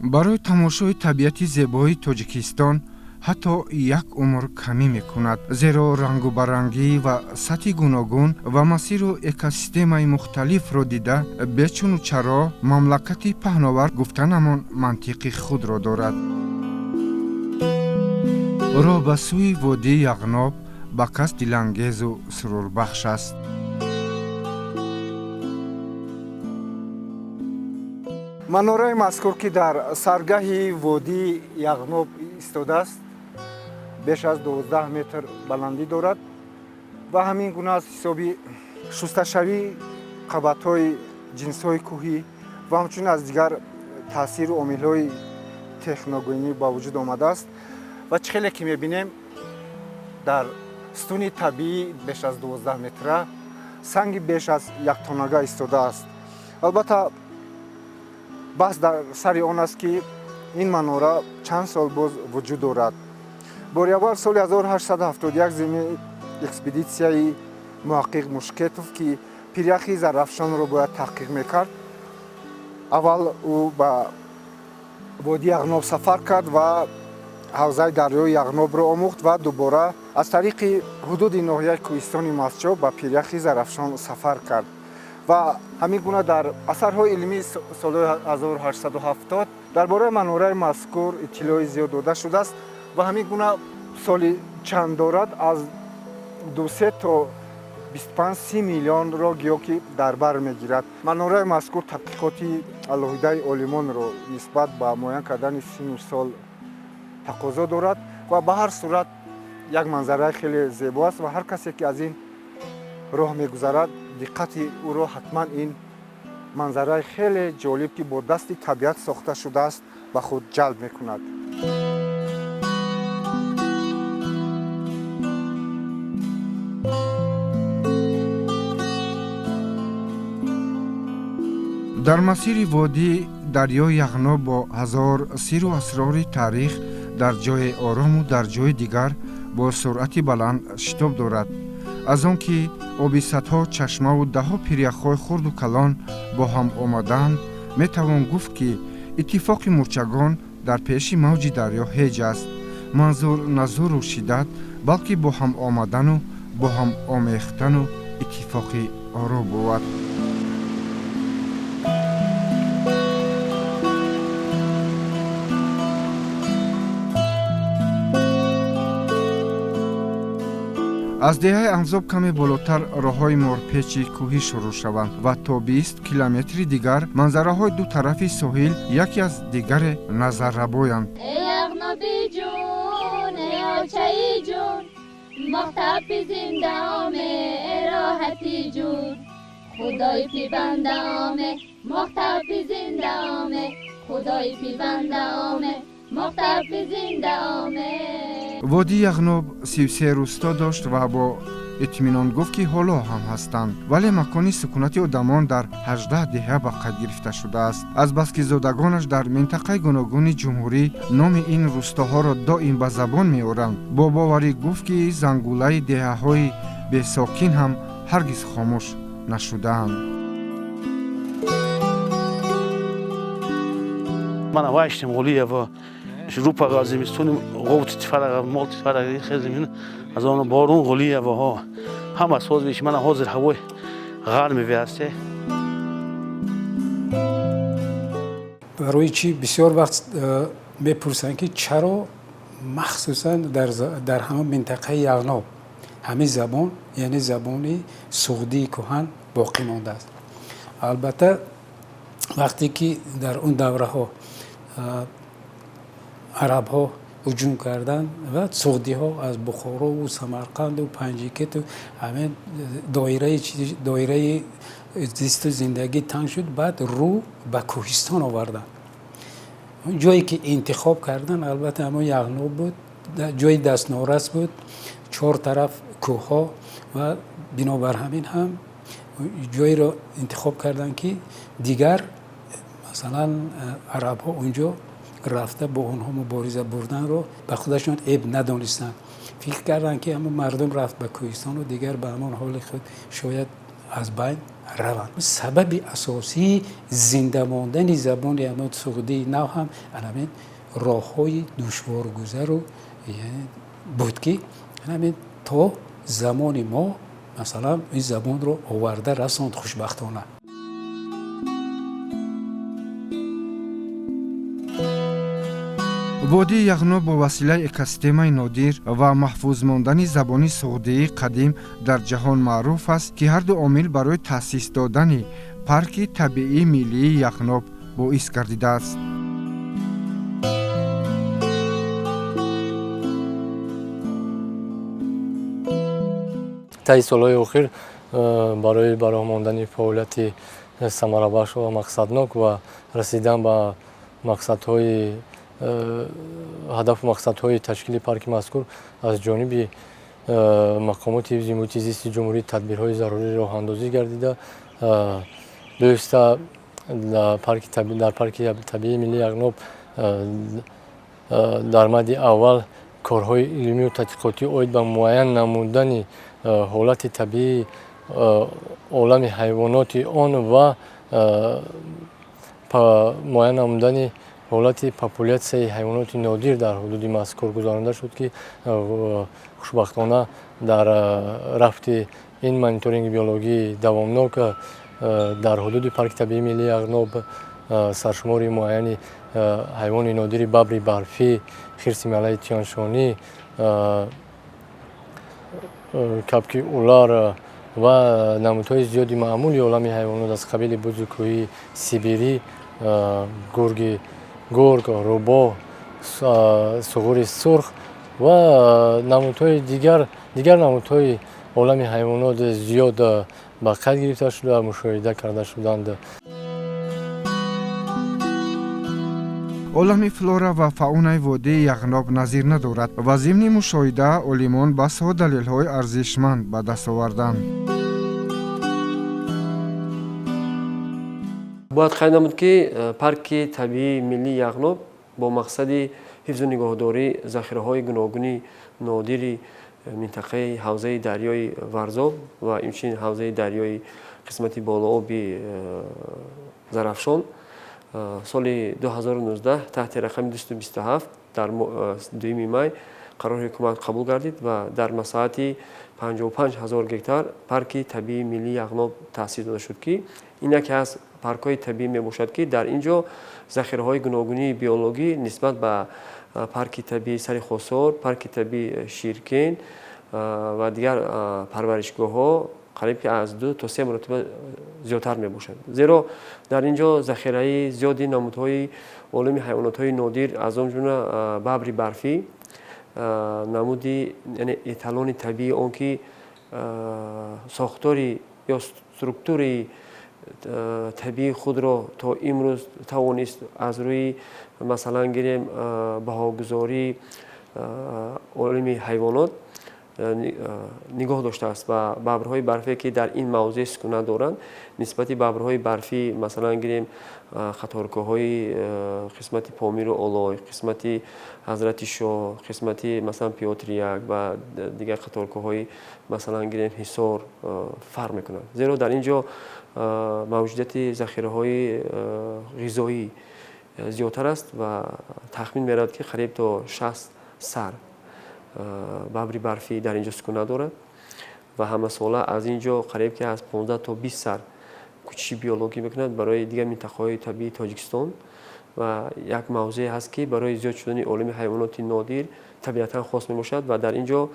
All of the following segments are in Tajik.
барои тамошои табиати зебоии тоҷикистон ҳатто як умр камӣ мекунад, зеро рангу барангӣ ва сатҳи гуногун ва масиру экосистемаи мухталифро дида бечуну чаро мамлакати паҳновар гуфтанамон мантиқи худро дорад. роҳ ба сӯи водии яғноб ба кас дилангезу сурурбахш аст. манораи мазкур ки дар саргаҳи водии яғноб истодааст беш аз 12 метр баландӣ дорад ва ҳамин гуна аз ҳисоби шусташавии қабатҳои ҷинсҳои кӯҳӣ ва ҳамчунин аз дигар таъсиру омилҳои техногенӣ ба вуҷуд омадааст ва чӣ хеле ки мебинем дар стуни табиӣ беш аз 12 метра санги беш аз 1 тоннага истодааст. албатта баҳс дар сари он аст ки ин манора чанд сол боз вуҷуд дорад. бори аввал соли 1871 зимини экспедитсияи муҳаққиқ мушкетов ки пиряхи зарафшонро бояд таҳқиқ мекард, аввал ӯ ба водии яғноб сафар кард ва ҳавзаи дарёи яғнобро омӯхт ва дубора аз тариқи ҳудуди ноҳияи кӯҳистони масчоб ба пиряхи зарафшон сафар кард ва ҳамин гуна дар асарҳои илмии солҳои 1870 дар бораи манораи мазкур иттилои зиёд дода шудааст ва ҳамин гуна соли чанд дорад аз 2 то 25-30 миллионро гиё ки дар бар мегирад. манораи мазкур тадқиқоти алоҳидаи олимонро нисбат ба муайян кардани сину сол тақозо дорад ва ба ҳар сурат як манзараи хеле зебо аст ва ҳар касе ки аз ин роҳ мегузарад диққати ӯро ҳатман ин манзараи хеле ҷолиб ки бо дасти табиат сохта шудааст ба худ ҷалб мекунад. дар масири водии дарёи яғноб бо ҳазор сиру асрори таърих дар ҷои орому дар ҷои дигар бо суръати баланд шитоб дорад. аз он ки оби садҳо чашмаву даҳо пиряхҳои хурду калон бо ҳам омаданд, метавон гуфт ки иттифоқи мурчагон дар пеши мавҷи дарё ҳеҷ аст. манзур на зуру шиддат, балки бо ҳам омадану бо ҳам омехтану иттифоқи оро буд. аз деҳаи анзоб каме болотар роҳҳои морпечи кӯҳӣ шурӯъ шаванд ва то 20 километри дигар манзараҳои ду тарафи соҳил яке аз дигаре назаррабоянд. яғноби ҷун, очаи ҷун, мохтаби зиндаоме, роҳати ҷун, худои пивандаоме, мохтаби зиндаоме, худои пивандаоме, мохтаби зиндаоме. водии яғноб 33 рӯсто дошт ва бо итминон гуфт ки ҳоло ҳам ҳастанд, вале макони сукунати одамон дар 18 деҳа ба қайд гирифта шудааст. азбаски зодагонаш дар минтақаи гуногуни ҷумҳурӣ номи ин рӯстоҳоро доим ба забон меоранд. бо боварӣ гуфт ки зангулаи деҳаҳои бесокин ҳам ҳаргиз хомӯш нашудаанд. мана вайштем ғолиева рӯпаға зимистоним ғовти тифараға мол тифараға хезим аз он борун ғолиеваҳо ҳама созвиш мана ҳозир ҳавои ғарми веасте. барои чӣ бисёр вақт мепурсанд ки чаро махсусан дар ҳамон минтақаи яғноб ҳамин забон яъне забони суғдии кӯҳан боқӣ мондааст. албатта вақте ки дар он давраҳо арабҳо ҳуҷум карданд ва суғдиҳо аз бухорову самарқанду панҷикету ҳамин доираи зисту зиндагӣ танг шуд. баъд рӯ ба кӯҳистон оварданд. ҷое ки интихоб карданд албатта ҳамон яғноб буд, ҷои дастнорас буд, чор тараф кӯҳҳо ва бинобар ҳамин ҳам ҷойро интихоб карданд ки дигар масалан арабҳо онҷо рафта бо онҳо мубориза бурданро ба худашон эб надонистанд. фикр карданд ки ҳамон мардум рафт ба кӯҳистону дигар ба ҳамон ҳоли худ шояд از بین روند. سبب اساسی زنده ماندن زبان یعنی سعودی نو هم همین راههای دشوارگذر و بود که همین تا زمان ما مثلا این زبان رو آورده رساند خوشبختانه. وادی یغنو با وسیله اکوسیستمای نادر و محفوظ ماندن زبانی سعودی قدیم در جهان معروف است که هر دو عامل برای تأسیس دادن پارک طبیعی ملی یغنو باعث گردیده است. طی سالهای اخیر برای برآمدن فعالیت ثمره‌بخش و مقصدناک و رسیدن به مقصدهای هدف و مقصدهای تشکیل پارک مذکور از جانب مقامات حفظ محیط زیست جمهوری تدبیرهای ضروری راه اندازی گردیده. بیشتر در پارک طبیعی ملی یغنو در مد اول کارهای علمی و تحقیقاتی اید به معین نمودن حالت طبیعی عالم حیوانات آن و معین نمودن حالت پاپولیاسیون حیوانات نادر در حدود مذکور گذرانده شد که خوشبختانه در رفت این مانیتورینگ بیولوژی دوامناک در حدود پارک طبیعی ملی یغنو سرشمار معینی حیوان نادر ببر برفی، خرس ملای تیانشانی، کپک اولار و نمودهای زیادی معمولی عالم حیوانات از قبیل بزرگویی سیبری، گرگ، روباه، سغور سرخ و نمودهای دیگر نمودهای عالم حیوانات زیاد به قید گرفته شده و مشاهده کرده شدند. عالم فلورا و فاونای وادی یغنو نظیر ندارد و ضمن مشاهده عالمان بسیار دلیل‌های ارزشمند به دست آوردند. باید قید نمود که پارک طبیعی ملی یغنو با مقصد حفظ و نگهداری ذخیره‌های گوناگون نادر منطقه حوزه دریای ورزاب و همچنین حوزه دریای قسمت بالاآبی زرافشان سال 2019 تحت رقم 227 در 2 می قرار حکومت قبول گردید و در مساحت 55,000 گکتار پارک طبیعی ملی یغنو تأسیس داده شد که این یکی از پارک‌های طبیعی میباشد که در اینجا ذخیره‌های گوناگون بیولوژی نسبت به پارک طبیعی سر خسار، پارک طبیعی شیرکن و دیگر پرورشگاه‌ها قریب که از 2 تا 3 مرتبه زیادتر میباشد. زیرا در اینجا ذخیره زیادی نمودهای عالم حیوانات‌های نادر از آن جمله ببر برفی نمودی یعنی اتالون طبیعی آن که ساختاری یا استرکتوری طبیعی خود را تا امروز توانست از روی مثلا گیریم بهاگذاری عالم حیوانات نگاه داشته است و ببرهای برفی که در این موضع سکونت دارند نسبت ببرهای برفی مثلا گیریم خطارکاهای قسمت پامیر و اولای، قسمت حضرت شاه، قسمت مثلا پیوتر یک و دیگر خطارکاهای مثلا گیریم حصار فرق میکنند. زیرا در اینجا موجودیت ذخیره‌های غذایی زیادتر است و تخمین می‌رود که قریب تا 60 سر ببر برفی در اینجا سکونت دارد و همه ساله از اینجا قریب که از 15 تا 20 سر کوچی بیولوژی میکند برای دیگر منطقه‌های طبیعی تاجیکستان و یک موضع هست که برای زیاد شدن عالم حیوانات نادر طبیعتا خاص میباشد و در اینجا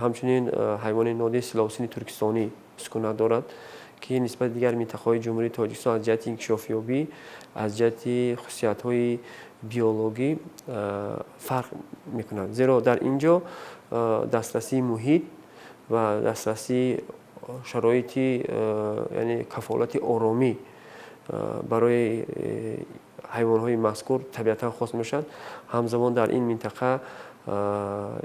همچنین حیوان نادر سیلاوسین ترکستانی سکونت دارد که نسبت دیگر منطقه‌های جمهوری تاجیکستان از جهت انکشافیابی از جهت خصوصیت‌های بیولوژی فرق میکنند. زیرا در اینجا دسترسی محیط و دسترسی شرایط یعنی کفالت آرامی برای حیوانات مذکور طبیعتا خاص میشد. همزمان در این منطقه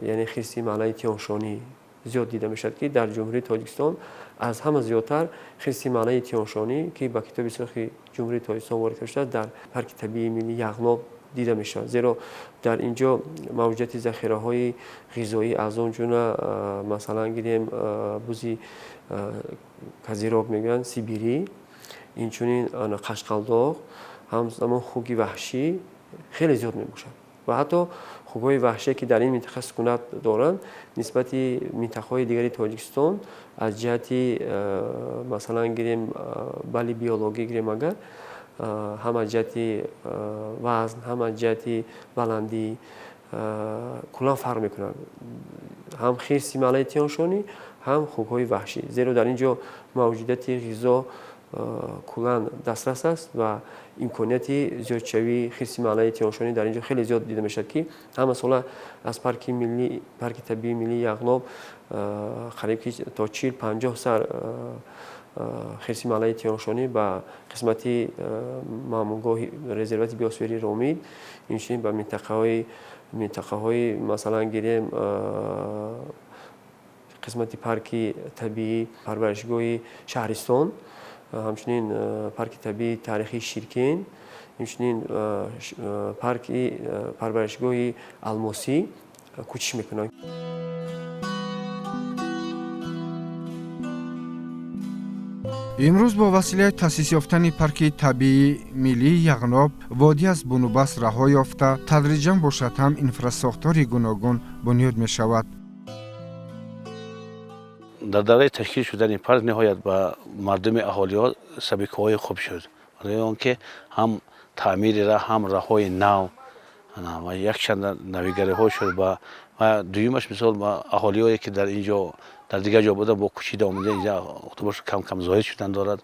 یعنی خرس ملای تیانشانی زیاد دیده میشد که در جمهوری تاجیکستان از همه زیادتر خرس ملای تیانشانی که با کتاب سرخ جمهوری تاجیکستان وارد شده در پارک طبیعی ملی یغنو دیده میشه، زیرا در اینجا موجودیت ذخیره های غذایی از اون جونه مثلا گیریم بوزی کزیراب میگن سیبیری، اینچنین قشقلداغ، همزمان خوگی وحشی خیلی زیاد میباشد و حتی خوگای وحشی که در این منطقه سکونت دارند نسبت منطقه های دیگری تاجیکستان از جهتی مثلا گیریم بلی بیولوژی گیریم اگر هم از جهتی وزن هم از جهتی بلندی کلا فرق میکنند، هم خرسی ملایتیانشانی هم خوگهای وحشی، زیرا در اینجا موجودیت غذا کلا دسترس است و امکانیتی زیادشوی خرسی ملایتیانشانی در اینجا خیلی زیاد دیده میشد که هم مثلا از پارک طبیعی ملی یغناب قریب تا 40-50 سر خرسی ملایتیانشانی و قسمتی مامونگاه رزروات بیوسفری رومید اینچنین به منطقه های مثلا گیریم قسمتی پارک طبیعی پرورشگاه شهرستان، همچنین پارک طبیعی تاریخی شیرکین، همچنین پارک پرورشگاه الماسی کوچش میکنند. امروز با وسیله تأسیس یافتن پارک طبیعی ملی یغناب وادی از بنوبست رها یافته تدریجاً باشد هم انفراساختاری گوناگون بنیاد می شود. در دوره تشکیل شدن این پارک نهایت به مردم اهالی ها سبک‌های خوب شد، برای آنکه هم تعمیر راه هم راه‌های نو و یک چند نویگری ها شد و دویمش مثال اهالی هایی که در اینجا در دیگر جا بوده با کوچیده آمده اینجا اتوبوس کم کم زاید شدن دارد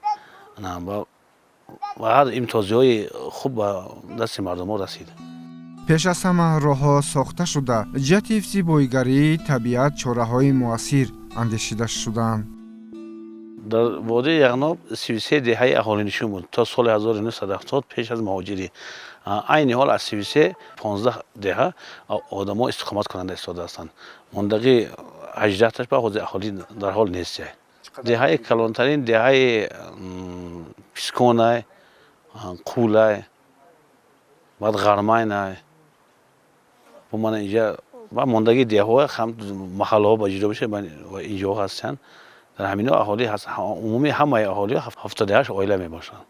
و هر امتیازی های خوب به دست مردم ها رسید. پیش از همه راه‌ها ساخته شده جهت حفظ بویگری طبیعت چاره‌های مؤثر اندیشیده شدند. در وادی یغناب 33 دهه اهالی نشین بود تا سال 1970 پیش از مهاجری. عین حال از 33 15 دهه آدم‌ها استقامت کننده ایستاده هستند. ماندگی 18 تاش به اهالی در حال نیست. دهه کلانترین دهه پیسکونه، قوله، بعد غرمینه. با من اینجا و ماندگی دهه هم محله ها باجیده بشه و اینجا هستن. در همین اهالی هست، عمومی همه اهالی 78 عائله می باشند.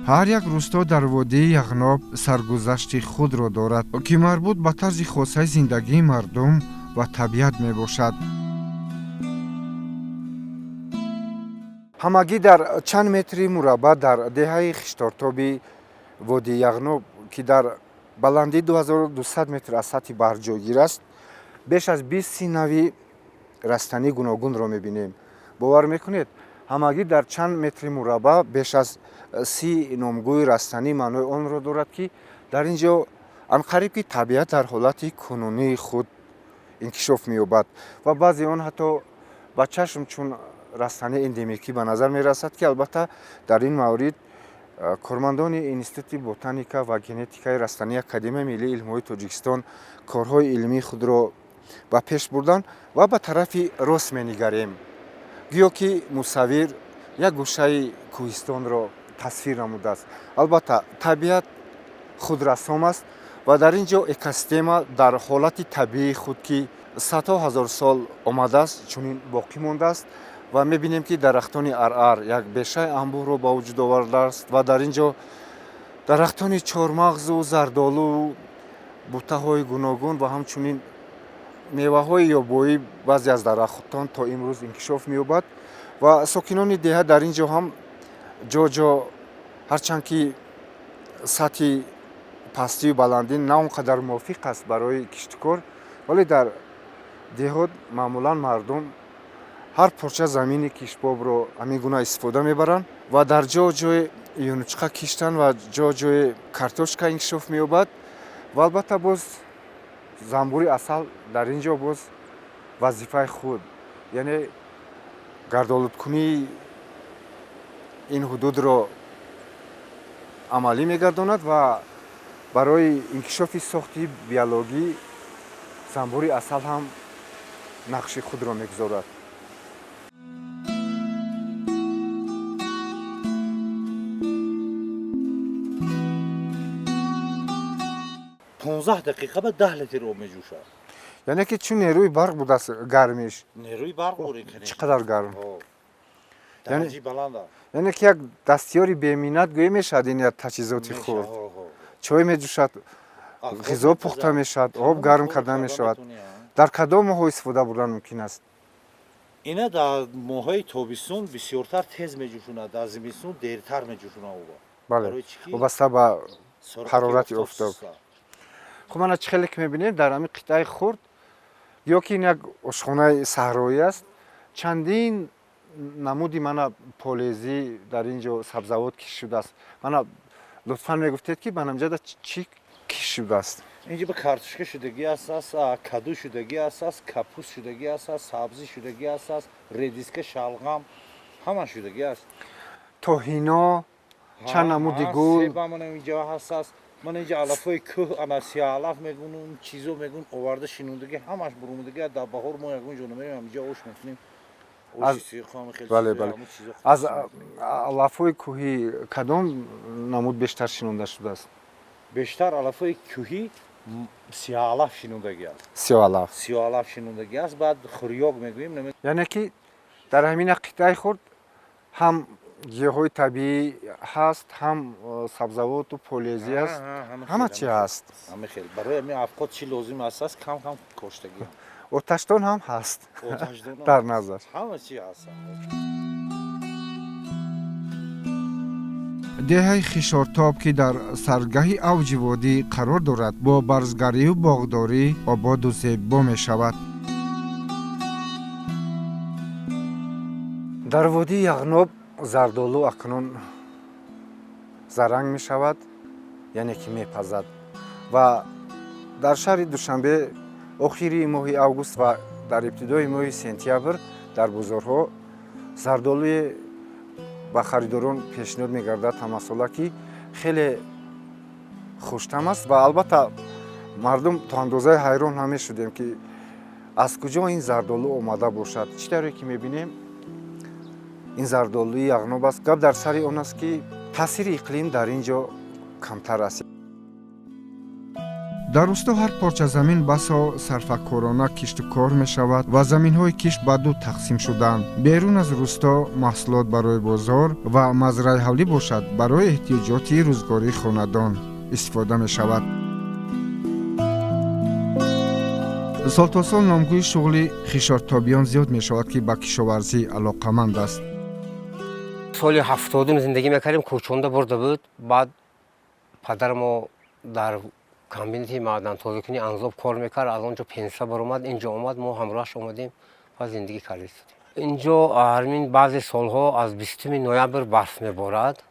هر یک روستا در وادی یغناب سرگذشت خود را دارد که مربوط به طرز خاصه زندگی مردم و طبیعت می باشد. همگی در چند متری مربع در دهه خشتارتابی وادی یغناب که در بلندی 2200 متر از سطح بحر جایگیر است، بیش از 20 نوع رستنی گوناگون را می‌بینیم. باور میکنید همگی در چند متر مربع بیش از 30 نامگوی رستنی معنای آن را دارد که در اینجا انقریب که طبیعت در حالت کنونی خود انکشاف می‌یابد و بعضی آن حتی با چشم چون رستنی اندمیکی به نظر می‌رسد که البته در این مورد کارمندان انستیتوت بوتانیکا و ژنتیکای رستنی اکادمی ملی علم‌های تاجیکستان کارهای علمی خود را به پیش بردن و به طرف راست می‌نگریم. گویا که مصور یک گوشه کوهستان را تصویر نموده است. البته طبیعت خودرسام است و در اینجا اکوسیستم در حالت طبیعی خود که صدها هزار سال آمده است چنین باقی مانده است و می‌بینیم که درختان ارعر یک بیشه انبوه را با وجود آورده است و در اینجا درختان چهارمغز و زردآلو و بوته‌های گوناگون و همچنین میوه‌های یابویی بعضی از درختان تا امروز انکشاف می‌یابد و ساکنان دهه در اینجا هم جا جا هرچند که سطح پستی و بلندی نه اونقدر موافق است برای کشتکار، ولی در دهات معمولا مردم هر پارچه زمینی کشتباب رو همین گونه استفاده میبرند و در جا جای یونچقه کشتن و جا جای کارتوشکا انکشاف می‌یابد و البته باز زنبوری اصل در اینجا باز وظیفه خود یعنی گردآلود کنی این حدود را عملی میگرداند و برای انکشاف ساختی بیولوژی زنبوری اصل هم نقش خود را میگذارد. 15 دقیقه به 10 لیتر آب میجوشد. یعنی که چون نیروی برق بود است گرمش نیروی برق بوده کنه. چقدر گرم. درجه بلند است. یعنی که یک دستیاری به مینت گویی میشد این تجهیزات خورد. چای میجوشد، غذا پخته میشد، آب گرم کرده میشود. در کدام ماه استفاده بردن ممکن است؟ اینا در ماهای تابستون بسیارتر تیز میجوشونه، در زمستون دیرتر میجوشونه آب. بله. وابسته به حرارت آفتاب. خب من چه خیلی که میبینیم در همین قطعه خرد یا که این یک آشخانه صحرایی است، چندین نمودی من پولیزی در اینجا سبزوات کش شده است. من لطفا میگفتید که من اینجا چی کش شده است؟ اینجا به کارتشکه شدگی است، کدو شدگی است، کپوس شدگی است، سبزی شدگی است، ردیسک شلغم همه شدگی است. توهینا چند نمودی گل. سیب من اینجا هست. من اینجا علفای کوه انا سیالاف میگون چیزو میگون آورده شینوندگی همش برومدگی در بهار ما یگون جون میریم اینجا اوش میکنیم. بله. از علفای کوهی کدام نمود بیشتر شینونده شده است؟ بیشتر علفای کوهی سیالاف شینوندگی است. سیالاف شینوندگی است. بعد خوریاگ میگوییم. یعنی که در همین قطعه خرد هم گیاهای طبیعی هست، هم سبزوات و پولیزی است، همه چی هست. همه خیلی برای همین افقات چی لازم است کم کاشتگی. آتشدان هم هست در نظر. همه چی هست. دهه خیشارتاب که در سرگاهی اوج وادی قرار دارد با برزگری و باغداری آباد و زیبا می شود. در وادی یغنوب زردالو اکنون زرنگ می شود، یعنی که می پزد و در شهر دوشنبه آخری ماه اوگوست و در ابتدای ماه سپتامبر در بازارها زردالوی به خریداران پیشنهاد می گردد همساله که خیلی خوش‌طعم است و البته مردم تا اندازه حیران هم شدیم که از کجا این زردالو آمده باشد. چطوری که می بینیم این زردالوی یغنوب است. گپ در سر آن است که تاثیر اقلیم در اینجا کمتر است. در روستا هر پارچه زمین بسا صرفه‌کارانه کشت و کار می شود و زمین های کشت به دو تقسیم شدند. بیرون از روستا محصولات برای بازار و مزرعه حولی باشد برای احتیاجات روزگاری خاندان استفاده می شود. سال تا سال نامگوی شغل خیشارتابیان زیاد می شود که به کشاورزی علاقمند است. سال 70 زندگی میکردیم، کوچونده برده بود. بعد پدر ما در کامبینیتی معدن تولکنی انزاب کار میکرد. از اونجا پنسه برآمد اینجا اومد، ما همراهش اومدیم و زندگی کردیم. اینجا همین بعضی سالها از 20 نوامبر برف میبارد.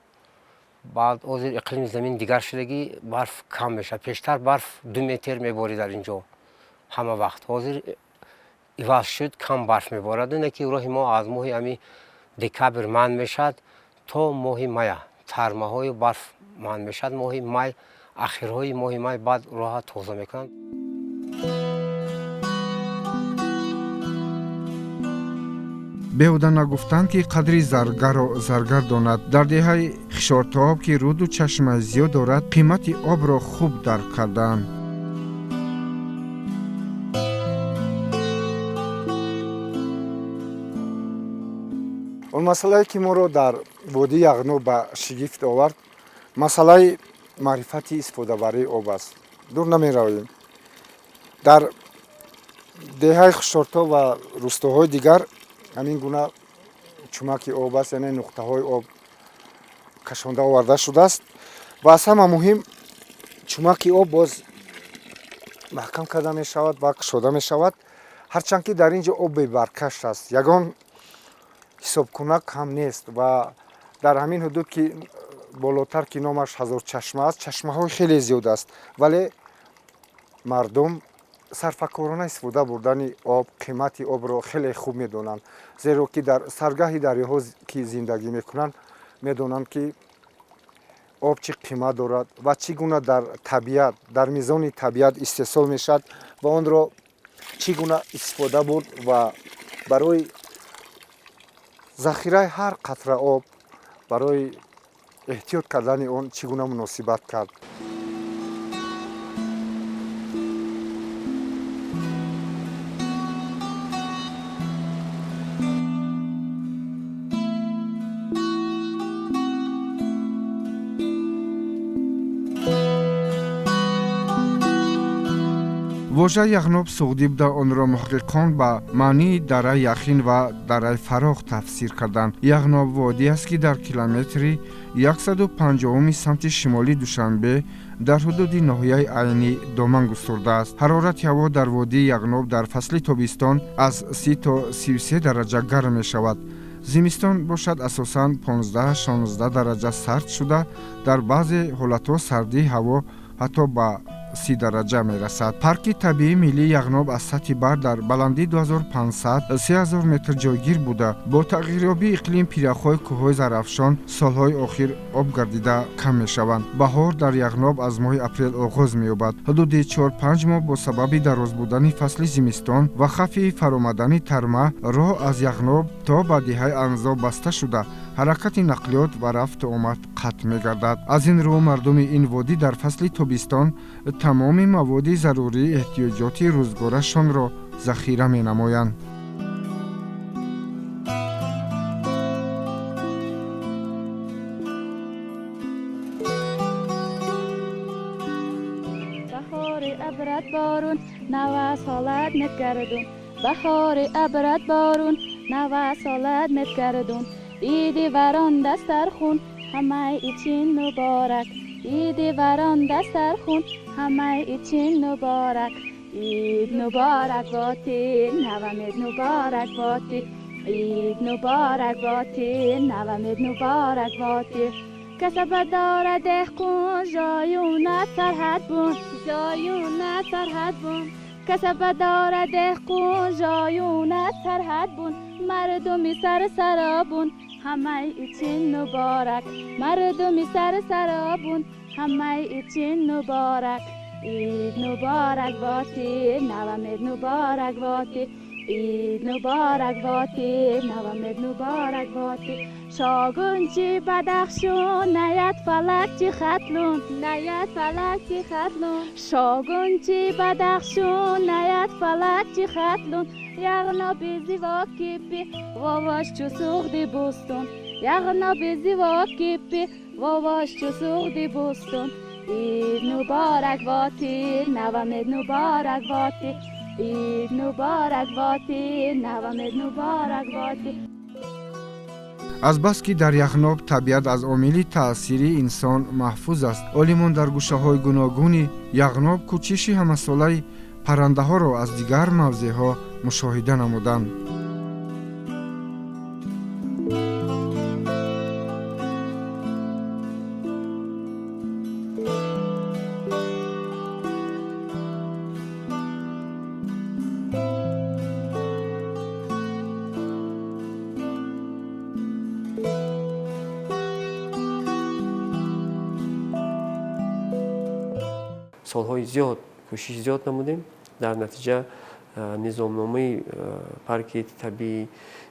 بعد اوضاع اقلیم زمین دیگر شدگی برف کم میشه. پیشتر برف 2 متر میبارید در اینجا همه وقت. حاضر عوض شد، کم برف میبارد. نه که راه ما از ماه امی دکبر من میشد تا ماه مای ترمه های برف من میشد. ماه مای آخرهای ماه مای بعد راه تازه میکنند. بیهوده نگفتند که قدری زرگر و زرگر داند. در دهه خیشارتاب که رود و چشمه زیاد دارد قیمت آب را خوب درک کردند. اون مسئله که ما رو در وادی یغنوب به شگفت آورد مسئله معرفت استفاده برای آب است. دور نمی رویم. در دهه خیشارتاب و روستاهای دیگر همین گونه چمک آب است، یعنی نقطه های آب کشانده آورده شده است و از همه مهم چمک آب باز محکم کرده می شود و کشاده می شود. هرچند که در اینجا آب برکش است، یگان حساب کنک هم نیست و در همین حدود که بالاتر که نامش 1000 چشمه است، چشمه های خیلی زیاد است، ولی مردم صرفه‌کارانه استفاده بردن آب، قیمت آب را خیلی خوب میدونند، زیرا که در سرگاه دریاها که زندگی میکنند میدونند که آب چه قیمت دارد و چگونه در طبیعت، در میزان طبیعت استحصال میشد و آن را چگونه استفاده برد و برای ذخیره هر قطره آب برای احتیاط کردن آن چگونه مناسبت کرد. воҷа яғноб суғдӣ буда онро муҳаққиқон ба маънии дараи яхин ва дараи фароғ тафсир карданд. яғноб водӣ аст ки дар километри 150 самти шимолӣ душанбе дар ҳудуди ноҳияи айни доман густурдааст. ҳарорати ҳаво дар водии яғноб дар фасли тобистон аз 30 то 33 дараҷа гарм мешавад. зимистон бошад асосан 15-16 дараҷа сард шуда дар баъзе ҳолатҳо сардии ҳаво ҳатто ба 30 дараҷа мерасад. парки табиии миллии яғноб аз сатҳи бар дар баландии 2500-3000 метр ҷойгир буда бо тағйирёбии иқлим пирахҳои кӯҳҳои зарафшон солҳои охир об гардида кам мешаванд. баҳор дар яғноб аз моҳи апрел оғоз меёбад. ҳудуди 4-5 моҳ бо сабаби дароз будани фасли зимистон ва хафи фаромадани тарма роҳ аз яғноб то ба диҳаи анзо баста шуда ҳаракати нақлиёт ва рафту омад қатъ мегардад. аз ин рӯ мардуми ин водӣ дар фасли тобистон тамоми маводи зарурии эҳтиёҷоти рӯзгорашонро захира менамоянд. بهار ابرد بارون نوى سالت متگردون بهار ابرد بارون نوى سالت متگردون ایدی وران دسترخون همه için mübarek ایدی وران دسترخون همه için mübarek اید mübarek باتی نوامد mübarek باتی اید mübarek باتی نوامد mübarek باتی کسب داره دهقون جایونه سرحد بون جایونه سرحد بون کسب داره دهقون جایونه سرحد بون مردمی سر سرابون همه için mübarek مردمی سر سرابون همه için mübarek اید mübarek باتی نوامد mübarek باتی اید mübarek باتی نوامد mübarek باتی شاگونچی بدخشون نیت فلک چی خطلون نیت فلک چی خطلون شاگونچی بدخشون نیت فلک چی خطلون یغنا بیزی واکیپی واواش چو سوغدی بوستون یغنا بیزی واکیپی واواش چو سوغدی بوستون اید مبارک باتی نوامد مبارک باتی اید مبارک باتی نوامد مبارک باتی аз баски дар яхноб табиат аз омили таъсири инсон маҳфуз аст. олимон дар гӯшаҳои гуногуни яғноб кӯчиши ҳамасолаи паррандаҳоро аз дигар мавзеъҳо мушоҳида намуданд. солҳои зиёд кӯшиш зиёд намудем. дар натиҷа низомномаи парки табиии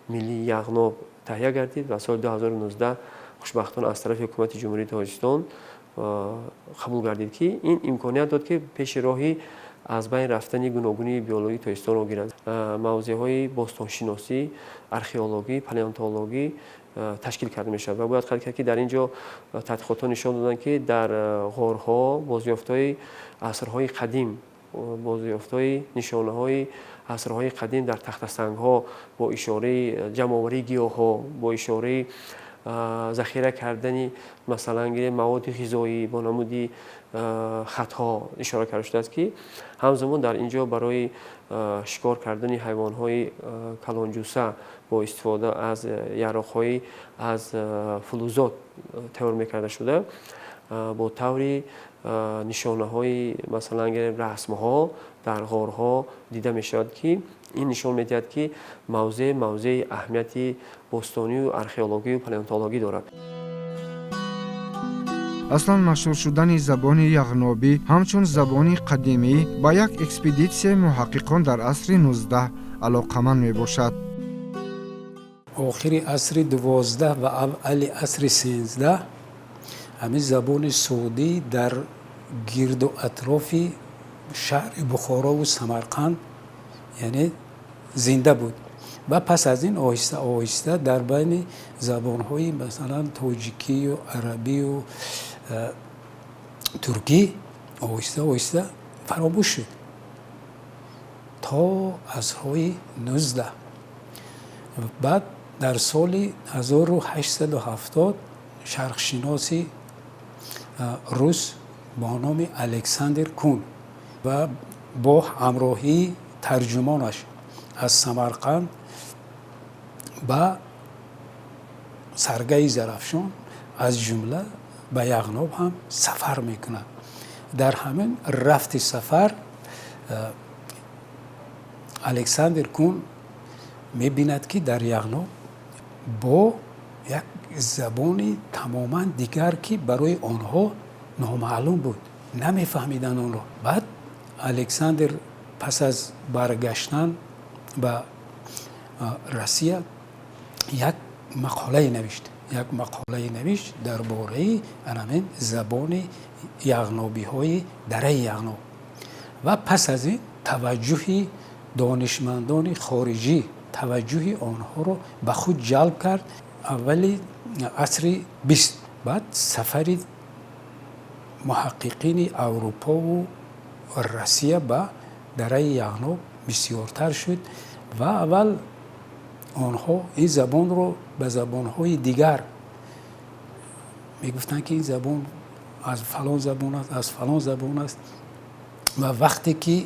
миллии яғноб таҳия гардид ва соли 2019 хушбахтона аз тарафи ҳукумати ҷумҳурии тоҷикистон қабул гардид ки ин имконият дод ки пеши роҳи аз байн рафтани гуногунии биологии тоҷикистонро гиранд. мавзеъҳои бостоншиносӣ, археологӣ, палеонтологӣ ташкил карда мешавад ва бояд қард кард ки дар ин ҷо тадқиқотҳо нишон доданд ки дар ғорҳо бозёфтҳои асрҳои қадим бозёфтҳои нишонаҳои асрҳои қадим дар тахтасангҳо бо ишораи ҷамъоварии гиёҳҳо бо ишораи захира кардани масалан гирем маводи ғизоӣ бо намуди хатҳо ишора карда шудааст ки ҳамзамон дар ин ҷо барои шикор кардани ҳайвонҳои калонҷуса бо истифода аз яроқҳои аз фулузот тайёр мекарда шуда бо таври нишонаҳои масалан гирем расмҳо дар ғорҳо дида мешавад ки ин нишон медиҳад ки мавзеъи аҳамияти бостонию археологию палеонтологӣ дорад. аслан машҳур шудани забони яғнобӣ ҳамчун забони қадимӣ ба як экспедитсияи муҳаққиқон дар асри 19 алоқаманд мебошад. охири асри 12 ва аввали асри 13 ҳамин забони суудӣ дар гирду атрофи шаҳри бухорову самарқанд яъне зинда буд ва пас аз ин оҳиста оҳиста дар байни забонҳои масалан тоҷикию арабию туркӣ оҳиста оҳиста фаромӯш шуд. تا عصرهای 19. بعد در سال 1870 شرقشناسی روس با نام الکساندر کون و با همراهی ترجمانش از سمرقند به سرگاه زرافشان از جمله به یغناب هم سفر میکنند. در همین رفت سفر الکساندر کون میبیند که در یغناب با یک زبانی تماما دیگر که برای آنها نامعلوم بود، نمیفهمیدن آن را. بعد الکساندر پس از برگشتن به روسیه یک مقاله نوشت درباره همین زبان یغنابی های دره یغناب و پس از این توجه دانشمندان خارجی توجه آنها را به خود جلب کرد. اولی عصر 20 بعد سفر محققین اروپا و روسیه به دره یغناب بسیارتر شد و اول آنها این زبان رو به زبانهای دیگر میگفتند که این زبان از فلان زبان است، از فلان زبان است و وقتی که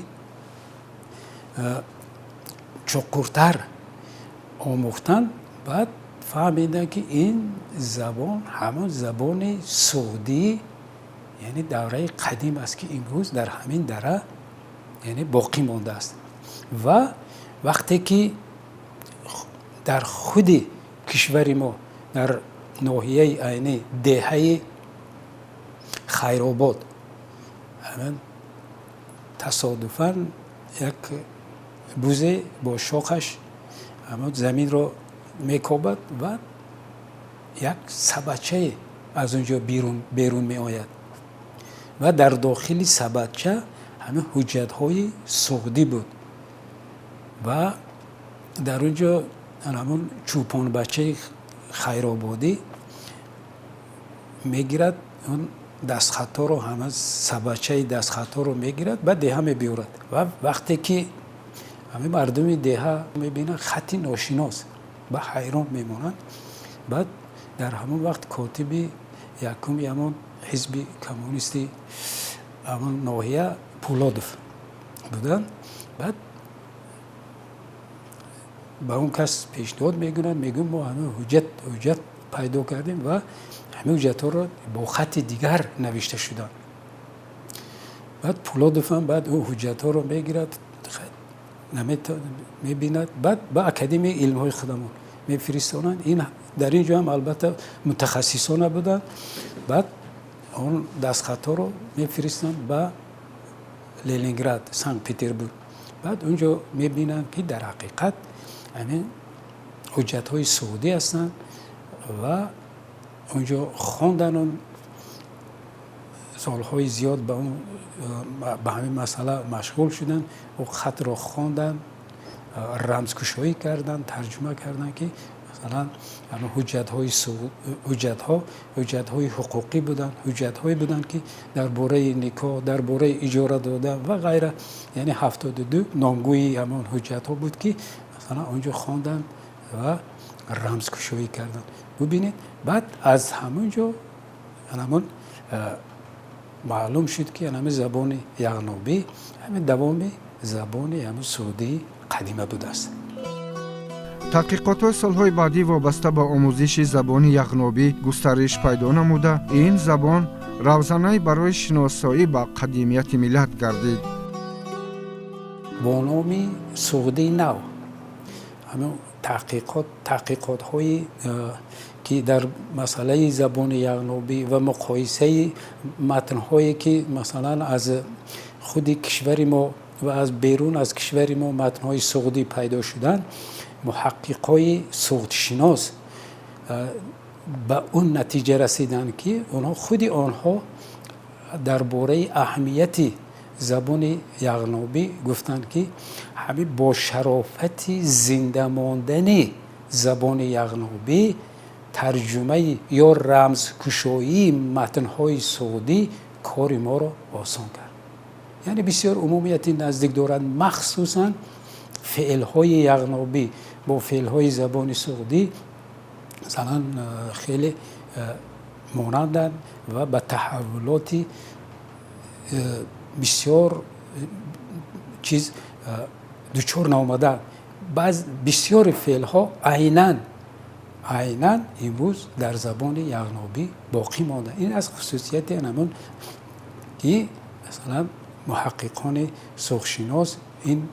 چقورتر آموختن بعد فهمیدن که این زبان همون زبان سعودی یعنی دوره قدیم است که امروز در همین دره یعنی باقی مانده است. و وقتی که در خود کشور ما در ناحیه یعنی دهه خیرآباد همین تصادفاً یک بوزه با شاخش همون زمین رو میکوبد و یک سبچه از اونجا بیرون می آید و در داخل سبچه همه حجت‌های سعودی بود و در اونجا همون چوپان بچه خیرآبادی میگیرد اون دستخطا رو همه سبچه دستخطا رو میگیرد بعد دیه میبیورد و وقتی که همه مردم دیه میبینن خطی ناشناس به حیران میمونند. بعد در همون وقت کاتب یکم همون حزب کمونیستی همون ناحیه پولادوف بودن. بعد به اون کس پیشنهاد میگن ما همه حجت پیدا کردیم و همه حجت ها را با خط دیگر نوشته شدن. بعد پولادوف هم بعد اون حجت ها را میگیرد میبیند بعد با اکادمی علم های خودمون میفرستانند. این در اینجا هم البته متخصصان بودن. بعد اون دستخط ها رو میفرستند به لنینگراد سنت پترزبورگ. بعد اونجا میبینند که در حقیقت همین حجت های سعودی هستند و اونجا خواندن اون سالهای زیاد به همین مسئله مشغول شدن و خط را خواندن، رمزکشایی کردن، ترجمه کردن که مثلا حجت های حقوقی بودن، حجت هایی بودن که درباره نکاح، درباره اجاره دادن و غیره. یعنی 72 نامگوی همون حجت ها بود که مثلا اونجا خواندن و رمزکشایی کردن. ببینید بعد از همونجا همون معلوم شد که همین زبان یغنابی همین دوام زبان همون سعودی قدیمه بوده است. تحقیقات سالهای بعدی وابسته به آموزش زبان یغنابی گسترش پیدا نموده. این زبان روزانه برای شناسایی به قدیمیت ملت گردید. با نام سعودی نو همین تحقیقات هایی که در مسئله زبان یغنابی و مقایسه متن هایی که مثلا از خود کشور ما و از بیرون از کشور ما متن های سعودی پیدا شدن، محققای سعودشناس به اون نتیجه رسیدن که آنها درباره اهمیت زبان یغنابی گفتند که همین با شرافت زنده ماندن زبان یغنابی ترجمه یا رمزکشایی متن‌های سعودی کار ما را آسان کرد. یعنی بسیار عمومیت نزدیک دارند، مخصوصاً فعل‌های یغنابی با فعل‌های زبان سعودی مثلا خیلی مانندن و به تحولات بسیار چیز دچار نامدن. بسیار فعل‌ها عیناً امروز در زبان یغنابی باقی مانده. این از خصوصیت همون که مثلا محققان سوخشناس این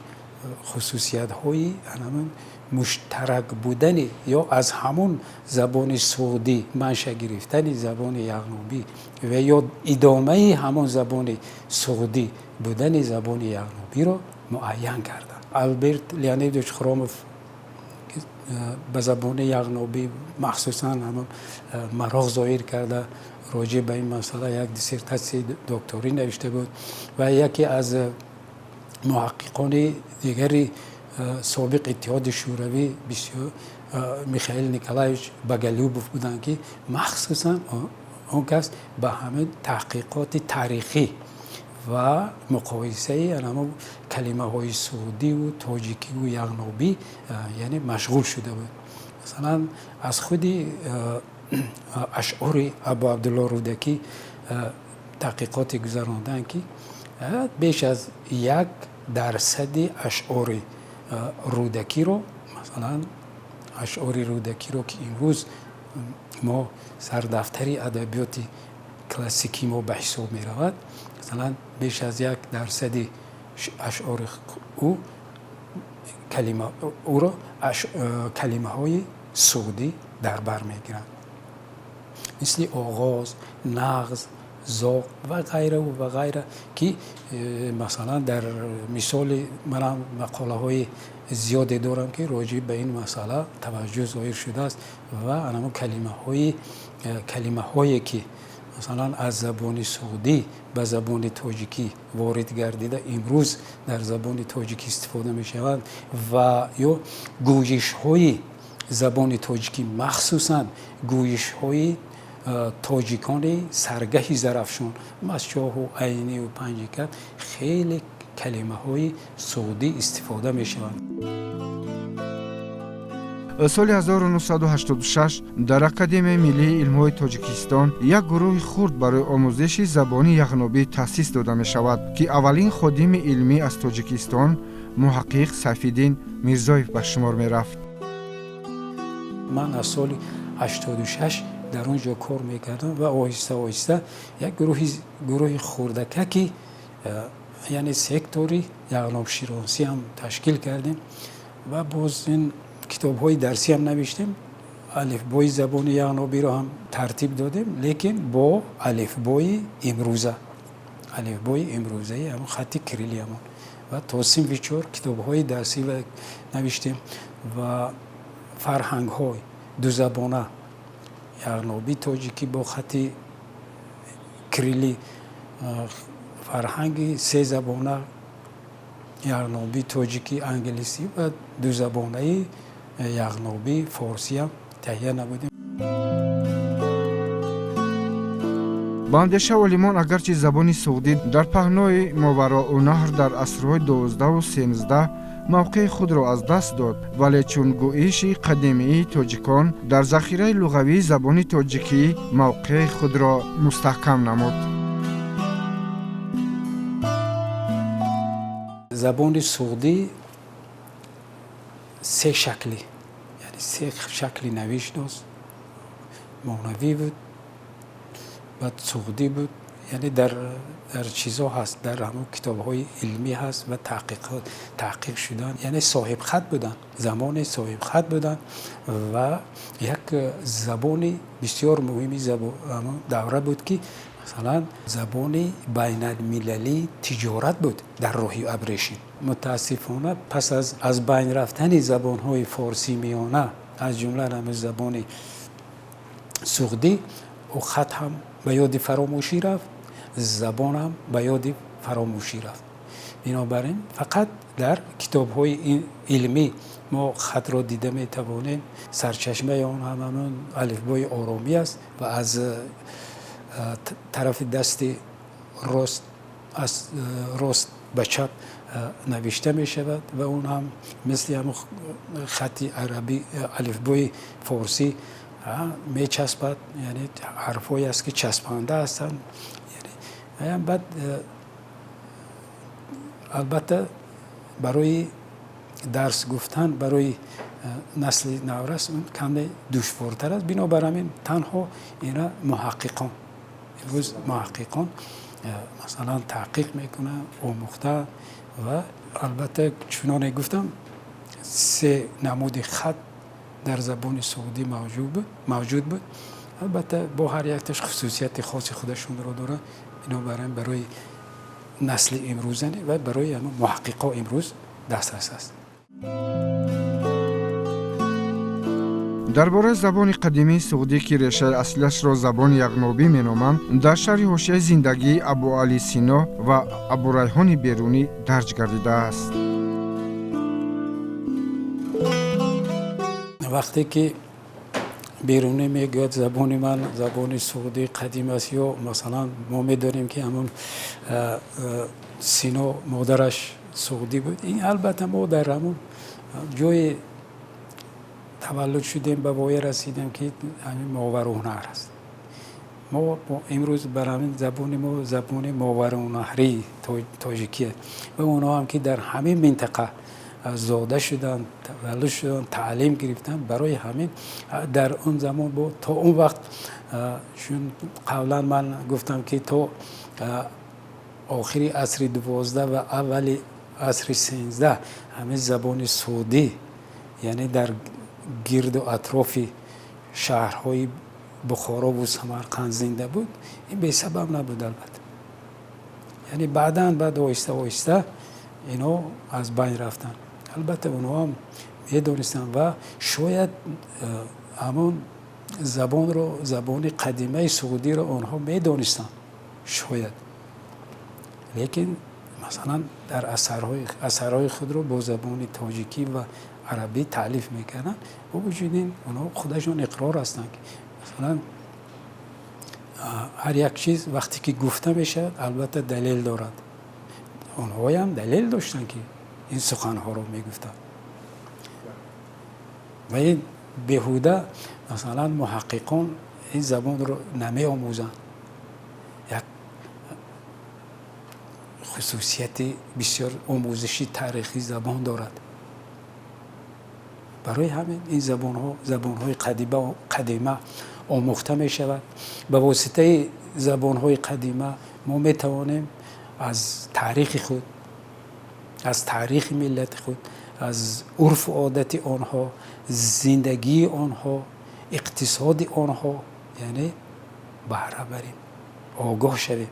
خصوصیت‌های همون مشترک بودن یا از همون زبان سعودی منشأ گرفتن زبان یغنابی و یا ادامه همون زبان سعودی بودن زبان یغنابی را معین کردند. آلبرت لیونیدویچ خروموف به زبان یغنابی مخصوصا همون مراغ ظاهر کرده، راجع به این مسئله یک دیسرتاسی دکتری نوشته بود و یکی از محققان دیگری سابق اتحاد شوروی بسیار میخائیل نیکولایویچ باگالیوبوف بودند که مخصوصا اون کس به همه تحقیقات تاریخی و مقایسه همون کلمه های سعودی و تاجیکی و یغنابی یعنی مشغول شده بود. مثلا از خودی اشعار ابو عبدالله رودکی تحقیقات گذراندن که بیش از 1% اشعار رودکی رو مثلا اشعار رودکی رو که امروز ما سردفتری ادبیات کلاسیکی ما به حساب می رود، مثلا بیش از 1% اشعار او را کلمه های سعودی در بر می گیرند، مثل آغاز، نغز، ذوق و غیره و غیره که مثلا در مثال من مقاله های زیادی دارم که راجع به این مسئله توجه ظاهر شده است و همون کلمه هایی که مثلا از زبان سعودی به زبان تاجیکی وارد گردیده امروز در زبان تاجیکی استفاده می شوند و یا گویش های زبان تاجیکی مخصوصا گویش های تاجیکان سرگه زرافشان مسجاه و عینی و پنجیکت خیلی کلمه های سعودی استفاده می شوند. سال 1986 در اکادمی ملی علم‌های تاجیکستان یک گروه خرد برای آموزش زبان یغنابی تأسیس داده می شود که اولین خادم علمی از تاجیکستان محقق سیفالدین میرزایف به شمار می رفت. من از سال 86 در اونجا کار میکردم و آهسته آهسته یک گروه خردکه که یعنی سکتوری یغناب شناسی هم تشکیل کردیم و باز این کتاب های درسی هم نوشتیم. الفبای زبان یغنابی رو هم ترتیب دادیم لیکن با الفبای امروزه همون خط کریلی همون و توسیم ویچور کتاب های درسی و نوشتیم و فرهنگ های دو زبانه یغنابی تاجیکی با خط کریلی، فرهنگ سه زبانه یغنابی تاجیکی انگلیسی و دو زبانه یغنابی فارسی هم تهیه نمودیم. با اندیشه عالمان اگرچه زبان سعودی در پهنای ماوراءالنهر در عصرهای 12 و 13 موقع خود را از دست داد، ولی چون گویش قدیمی تاجیکان در ذخیره لغوی زبان تاجیکی موقع خود را مستحکم نمود. زبان سعودی سه شکلی یعنی سه شکلی نوشت داشت. معنوی بود، بعد سعودی بود، یعنی در چیزها هست، در همون کتاب های علمی هست و تحقیق شدن، یعنی صاحب خط بودن، زمان صاحب خط بودن و یک زبان بسیار مهمی همون دوره بود که مثلا زبان بین المللی تجارت بود در راه ابریشم. متاسفانه پس از بین رفتن زبان های فارسی میانه از جمله هم زبان سعودی و خط هم به یاد فراموشی رفت، زبان هم به یاد فراموشی رفت. بنابراین فقط در کتاب های علمی ما خط را دیده می توانیم. سرچشمه آن همون الفبای آرامی است و از طرف دست راست به چپ نوشته می شود و اون هم مثل هم خط عربی الفبای فارسی می چسبد، یعنی حرفایی است که چسبانده هستند. یعنی بعد البته برای درس گفتن برای نسل نورس اون کمی دشوارتر است. بنابر همین تنها اینا محققان امروز محققان مثلا تحقیق میکنن آموخته و البته چنانه گفتم 3 نمود خط در زبان سعودی موجود بود. البته با هر یکش خصوصیت خاص خودشون رو داره. بنابراین برای نسل امروزنه و برای محققا امروز دسترس است. درباره زبان قدیمی سعودی که ریشه اصلیش را زبان یغنوبی مینامند، در شرح حاشیه زندگی ابو علی سینا و ابو ریحان بیرونی درج گردیده است. وقتی که بیرونی میگوید زبان من زبان سعودی قدیم است، یا مثلا ما میدونیم که همون سینا مادرش سعودی بود، این البته ما در همون جای تولد شدیم به وای رسیدیم که همین ماور و هنر است. ما امروز بر همین زبان ما زبان ماور و نهری تاجیکی و اونا هم که در همین منطقه زاده شدن، تولد شدن، تعلیم گرفتن، برای همین در اون زمان بود تا اون وقت چون قبلا من گفتم که تا آخری عصر 12 و اول عصر 13 همین زبان سعودی یعنی در گرد و اطراف شهرهای بخارا و سمرقند زنده بود. این به سبب نبود البته، یعنی بعد آهسته آهسته اینا از بین رفتن. البته اونها هم میدونستن و شاید همون زبان قدیمه سعودی رو آنها میدونستن شاید، لیکن مثلا در اثرهای خود رو با زبان تاجیکی و عربی تالیف میکنن. با وجود این اونها خودشون اقرار هستن که مثلا هر یک چیز وقتی که گفته میشه البته دلیل دارد. اونها هم دلیل داشتن که این سخنها رو میگفتن و این بهوده مثلا محققان این زبان رو نمی آموزن. یک خصوصیت بسیار آموزشی تاریخی زبان دارد. برای همین این زبان‌های قدیمه آموخته می شود. به واسطه زبان‌های قدیمه ما می توانیم از تاریخ خود، از تاریخ ملت خود، از عرف و عادت آنها، زندگی آنها، اقتصاد آنها یعنی بهره بریم، آگاه شویم.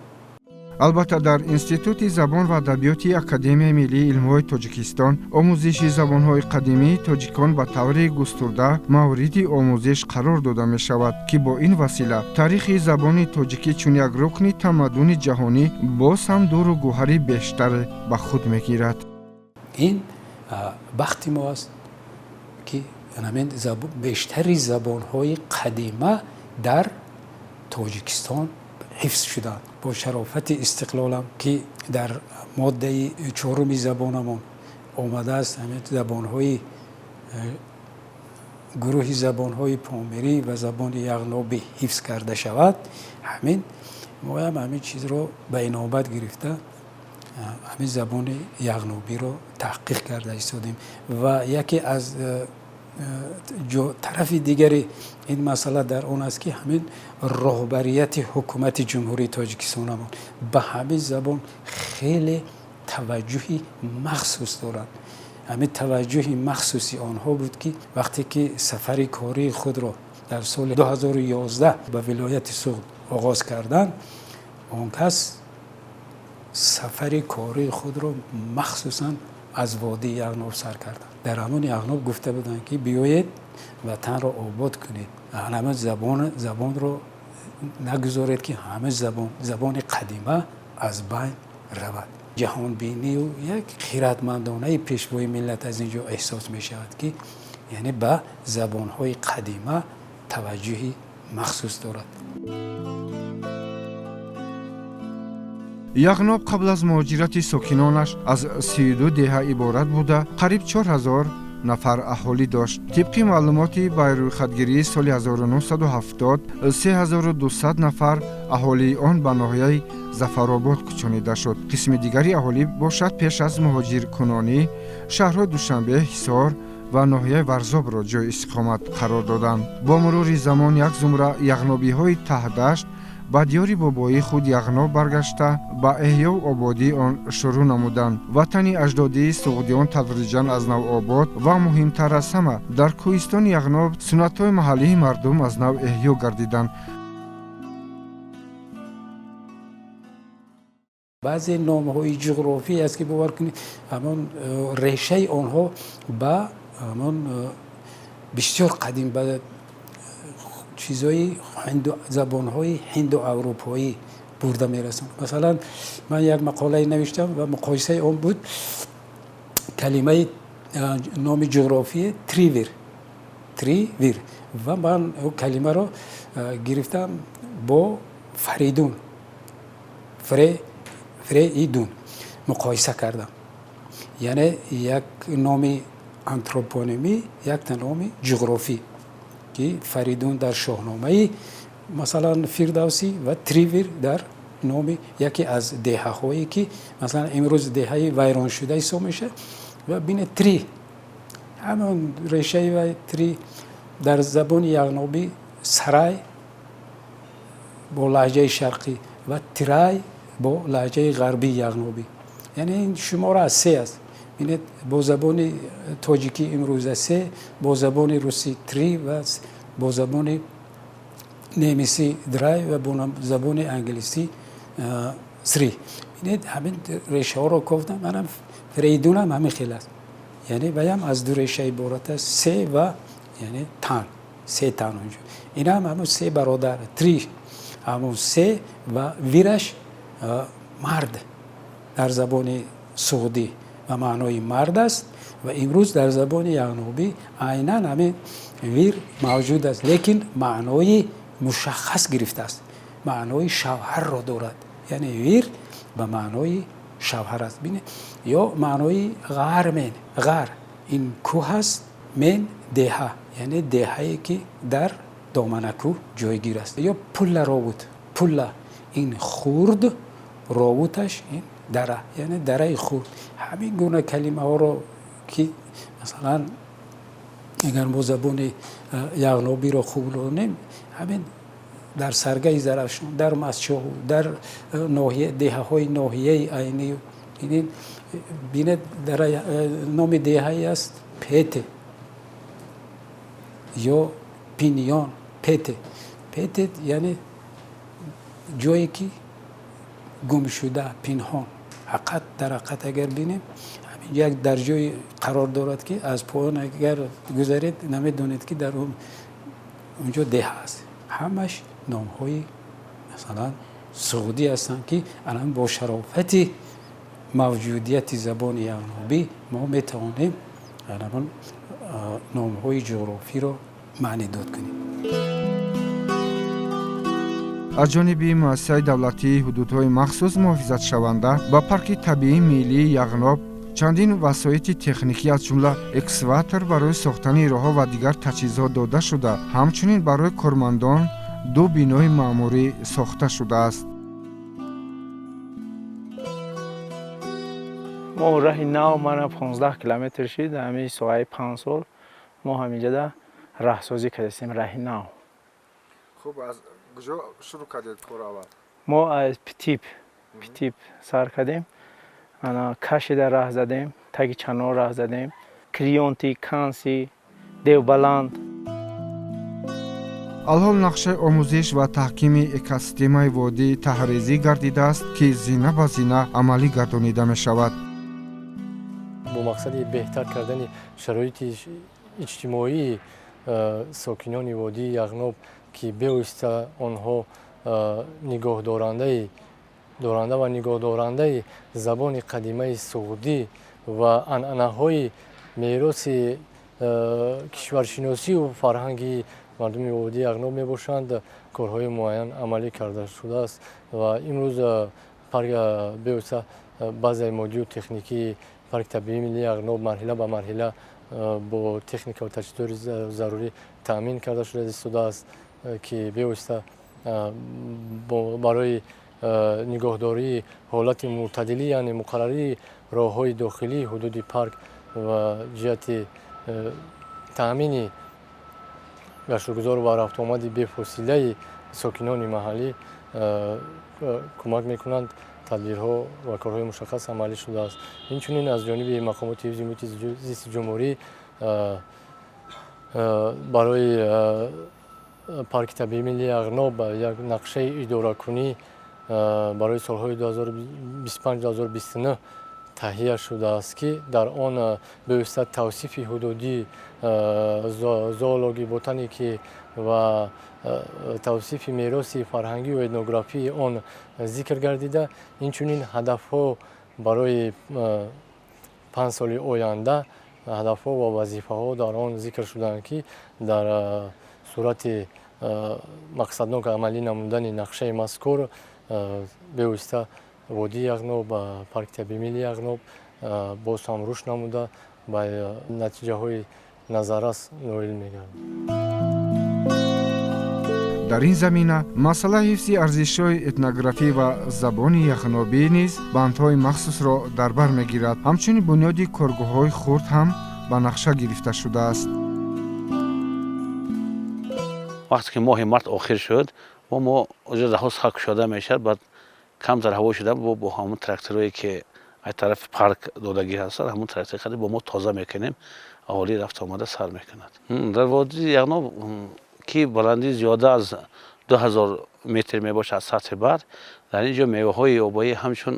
البته در انستیتوت زبان و ادبیات اکادمی ملی علم‌های تاجیکستان آموزش زبان‌های قدیمی تاجیکان به طور گسترده مورد آموزش قرار داده می شود که با این وسیله تاریخ زبان تاجیکی چون یک رکن تمدن جهانی باز هم دور و گوهری بیشتر به خود می‌گیرد. این بخت ما است که بیشتری زبان‌های قدیمه در تاجیکستان حفظ شدند. با شرافت استقلالم که در ماده 4 زبانمون آمده است، همین زبان‌های گروه زبان‌های پامیری و زبان یغنوبی حفظ کرده شود. ما هم همین چیز رو به نوبت گرفته همین زبان یغنوبی رو تحقیق کرده ایستادیم و یکی از طرف دیگری این مسئله در اون است که همین رهبریت حکومت جمهوری تاجیکستان به همین زبان خیلی توجهی مخصوص دارد. همین توجه مخصوصی آنها بود که وقتی که سفر کاری خود را در سال 2011 به ولایت سوغد آغاز کردند، اون کس سفر کاری خود را مخصوصاً از وادی یغنوب سر کردند. در همون یغنوب گفته بودند که بیایید وطن را آباد کنید، همه زبان رو نگذارید که همه زبان قدیمه از بین رود. جهان بینی و یک خیرتمندانه پیشوای ملت از اینجا احساس می شود که یعنی به زبان‌های قدیمه توجهی مخصوص دارد. яғноб қабл аз муҳоҷирати сокинонаш аз 32 деҳа иборат буда қариб 4000 нафар аҳолӣ дошт. тибқи маълумоти байрӯйхатгирии соли 1970 3200 нафар аҳолии он ба ноҳияи зафаробод кӯчонида шуд. қисми дигари аҳолӣ бошад пеш аз муҳоҷиркунонӣ шаҳрҳои душанбе, ҳисор ва ноҳияи варзобро ҷойи истиқомат қарор доданд. бо мурури замон як зумра яғнобиҳои таҳдашт ба диёри бобоии худ яғноб баргашта ба эҳёу ободии он шурӯъ намуданд. ватани аҷдодии суғдиён тадриҷан аз нав обод ва муҳимтар аз ҳама дар кӯҳистони яғноб суннатҳои маҳаллии мардум аз нав эҳё гардиданд. баъзе номҳои ҷуғрофӣ аст ки бовар кунед ҳамон решаи онҳо ба ҳамон бисёр қадим ба чизҳои забонҳои ҳиндуаврупоӣ бурда мерасанд. масалан ман як мақолае навиштам ва муқоисаи он буд калимаи номи ҷуғрофие тривир ва ман калимаро гирифтам бо фаридун фреидун муқоиса кардам. яъне як номи антропонимӣ, якта номи ҷуғрофӣ ки фаридун дар шоҳномаи масалан фирдавсӣ ва тривир дар номи яке аз деҳаҳое ки масалан имрӯз деҳаи вайроншуда ҳисоб мешавад ва бине три ҳамон решаи вай три дар забони яғнобӣ сарай бо лаҳҷаи шарқӣ ва тирай бо лаҳҷаи ғарбии яғнобӣ. яъне ин шумора аз се аст. бинед бо забони тоҷикӣ имрӯза се, бо забони русӣ три ва бо забони немисӣ драй ва бо забони англисӣ сри. бинед ҳамин решаҳоро кофтам. манам фрейдунам ҳамин хел аст. яъне ваям аз ду реша иборат аст. се ва яъне тан се тан онҷо. инам ҳамон се бародар три ҳамон се ва вираш мард дар забони суғдӣ ва маънои мард аст ва имрӯз дар забони яғнобӣ айнан ҳамин вир мавҷуд аст, лекин маънои мушаххас гирифтааст. маънои шавҳарро дорад. яъне вир ба маънои шавҳар аст. бинед ё маънои ғар мен ғар ин кӯҳ аст, мен деҳа яъне деҳае ки дар доманакӯҳ ҷойгир аст. ё пулла ровут пулла ин хурд ровуташ ин дара яъне дараи хурд. ҳамин гуна калимаҳоро ки масалан агар мо забони яғнобиро хуб ронем ҳамин дар саргаи зарафшон дар масчоҳу дар деҳаҳои ноҳияи айни бинед номи деҳае аст пете ё пиньон пете яъне ҷое ки гумшуда пинҳон ҳақат дар ҳақат агар бинем як дар ҷои қарор дорад ки аз поён агар гузаред намедонед ки дар онҷо деҳа аст. ҳамаш номҳои масалан суғдӣ ҳастанд ки алан бо шарофати мавҷудияти забони яғнобӣ мо метавонем ҳамон номҳои ҷуғрофиро маънӣ дод кунем. аз ҷониби муассисаи давлатии ҳудудҳои махсус муҳофизатшаванда ба парки табиии миллии яғноб чандин васоити техникӣ аз ҷумла экскаватор барои сохтани роҳҳо ва дигар таҷҳизот дода шуда, ҳамчунин барои кормандон ду бинои маъмурӣ сохта шудааст. мо раҳи нав мана 15 километр шид ҳамин соҳаи 5 сол мо ҳаминҷода раҳсозӣ кардем раҳи нав. хуб аз куҷо шурӯъ кардед кор аввал? мо аз питип сар кардем. ана кашида раҳ задем, таги чанор раҳ задем, крионти, канси, девбаланд. алҳол нақшаи омӯзиш ва таҳкими экосистемаи водӣ таҳризӣ гардидааст ки зина ба зина амалӣ гардонида мешавад. бо мақсади беҳтар кардани шароити иҷтимоии сокинони водии яғноб ки бевосита онҳо доранда ва нигоҳдорандаи забони қадимаи суғдӣ ва анъанаҳои мероси кишваршиносию фарҳанги мардуми водии яғноб мебошанд, корҳои муайян амалӣ карда шудааст ва имрӯз парк беоста базаи моддӣ ва техникии парк табиии миллии Яғноб марҳила ба марҳила бо техника ва таҷҳизоти зарурӣ таъмин карда шуда истодааст ки беоста барои нигоҳдории ҳолати мӯътадилӣ яъне муқаррарии роҳҳои дохилии ҳудуди парк ва ҷиҳати таъмини гаштгузору ва рафтуомади бефосилаи сокинони маҳаллӣ кӯмак мекунанд. тадбирҳо ва корҳои мушаххас амалӣ шудааст. Инчунин аз ҷониби мақомоти ҳифзи муҳити зисти ҷумҳурӣ барои парки табиии миллии Яғноб як нақшаи идоракунӣ барои солҳои 2025-2029 таҳия шудааст ки дар он беоста тавсифи ҳудудӣ, зоологӣ, ботаникӣ ва тавсифи мероси фарҳангӣ ва этнографии он зикр гардида, инчунин ҳадафҳо барои 5 соли оянда ҳадафҳо ва вазифаҳо дар он зикр шудаанд ки дар сурати мақсаднок амалӣ намудани нақшаи мазкур беоста водии Яғноб, парки табиии миллии Яғноб боз ҳам рушд намуда ба натиҷаҳои назаррас ноил мегардад. дар ин замина масъалаи ҳифзи арзишҳои этнографӣ ва забони яғнобӣ низ бандҳои махсусро дар бар мегирад. ҳамчунин бунёди коргоҳҳои хурд ҳам ба нақша гирифта шудааст. вақте ки моҳи март охир шуд, мо уҷа раҳо сахак кушода мешавад, баъд камтар ҳаво шуда бо ҳамун тракторое ки ай тарафи парк додагӣ ҳастад, ҳамун трактори хади бо мо тоза мекунем, аҳолӣ рафта омада сар мекунад. дар водии Яғноб ки баландӣ зиёда аз 2000 метр мебошад аз сатҳи бар, дар ин ҷо меваҳои обоӣ ҳамчун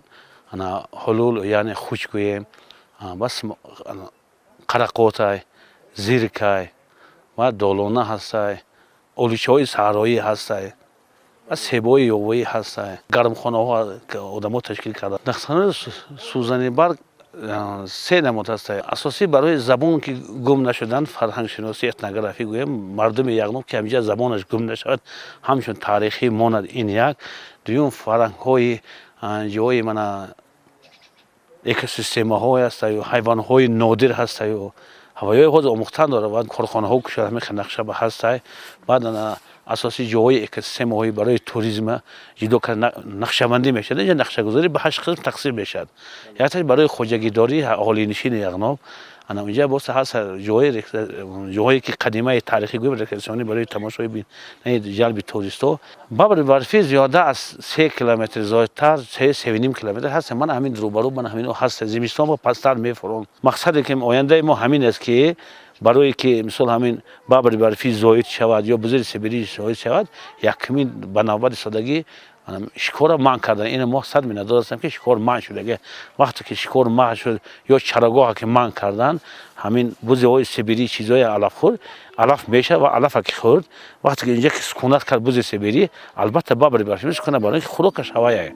ҳулул яъне хуч гӯем, бас қарақотай, зиркай ва долона ҳастай, олучаҳои саҳроӣ ҳастай, ва себои ёвоӣ ҳастай, гармхонаҳо одамо ташкил карда. нақсанони сӯзани барг се намуд ҳастай. асосӣ барои забон ки гум нашуданд, фарҳангшиносӣ, этнографӣ гӯем, мардуми Яғноб ки ҳамиҷа забонаш гум нашавад, ҳамчун таърихӣ монад. ин як. дуюм фарҳангҳои ҷои экосистемаҳое ҳастаю, ҳайвонҳои нодир ҳастаю, ҳавоёи ҳозир омӯхтан дорад ва корхонаҳо кушад ҳамин нақша ба ҳастай. баъд асоси ҷои экосистемаҳои барои туризма ҷудо карда нақшабандӣ мешавад. инҷа нақшагузорӣ ба 8 қисм тақсим мешавад. якташ барои хоҷагидории аҳолинишини Яғноб, инҷа боса ҳаст ҷоҳое ки қадимаи таърихӣ гӯем рекреатсионӣ барои тамошои ҷалби туристҳо. бабри барфӣ зиёда аз 3 километр зоидтар, 3-3.5 километр ҳаст. ман ҳамин рӯбарӯ ман ҳамин ҳаст. зимистон ба пастар мефурон. мақсаде ки ояндаи мо ҳамин аст ки барое ки мисол ҳамин бабри барфӣ зоид шавад ё бузери сибирӣ зоид шавад, якумин ба навбат истодагӣ шикора манъ кардан. ина мо 100 миннатдор ҳастам ки шикор манъ шудага. вақте ки шикор манъ шуд ё чарогоҳа ки манъ кардан, ҳамин бузеҳои сибирӣ чизҳои алафхӯр алаф мешавад ва алафа ки хӯрд, вақте ки инҷа ки сукунат кард бузе сибирӣ, албатта бабри барфӣ сукунат, барои ки хӯрокаш ҳаваяе.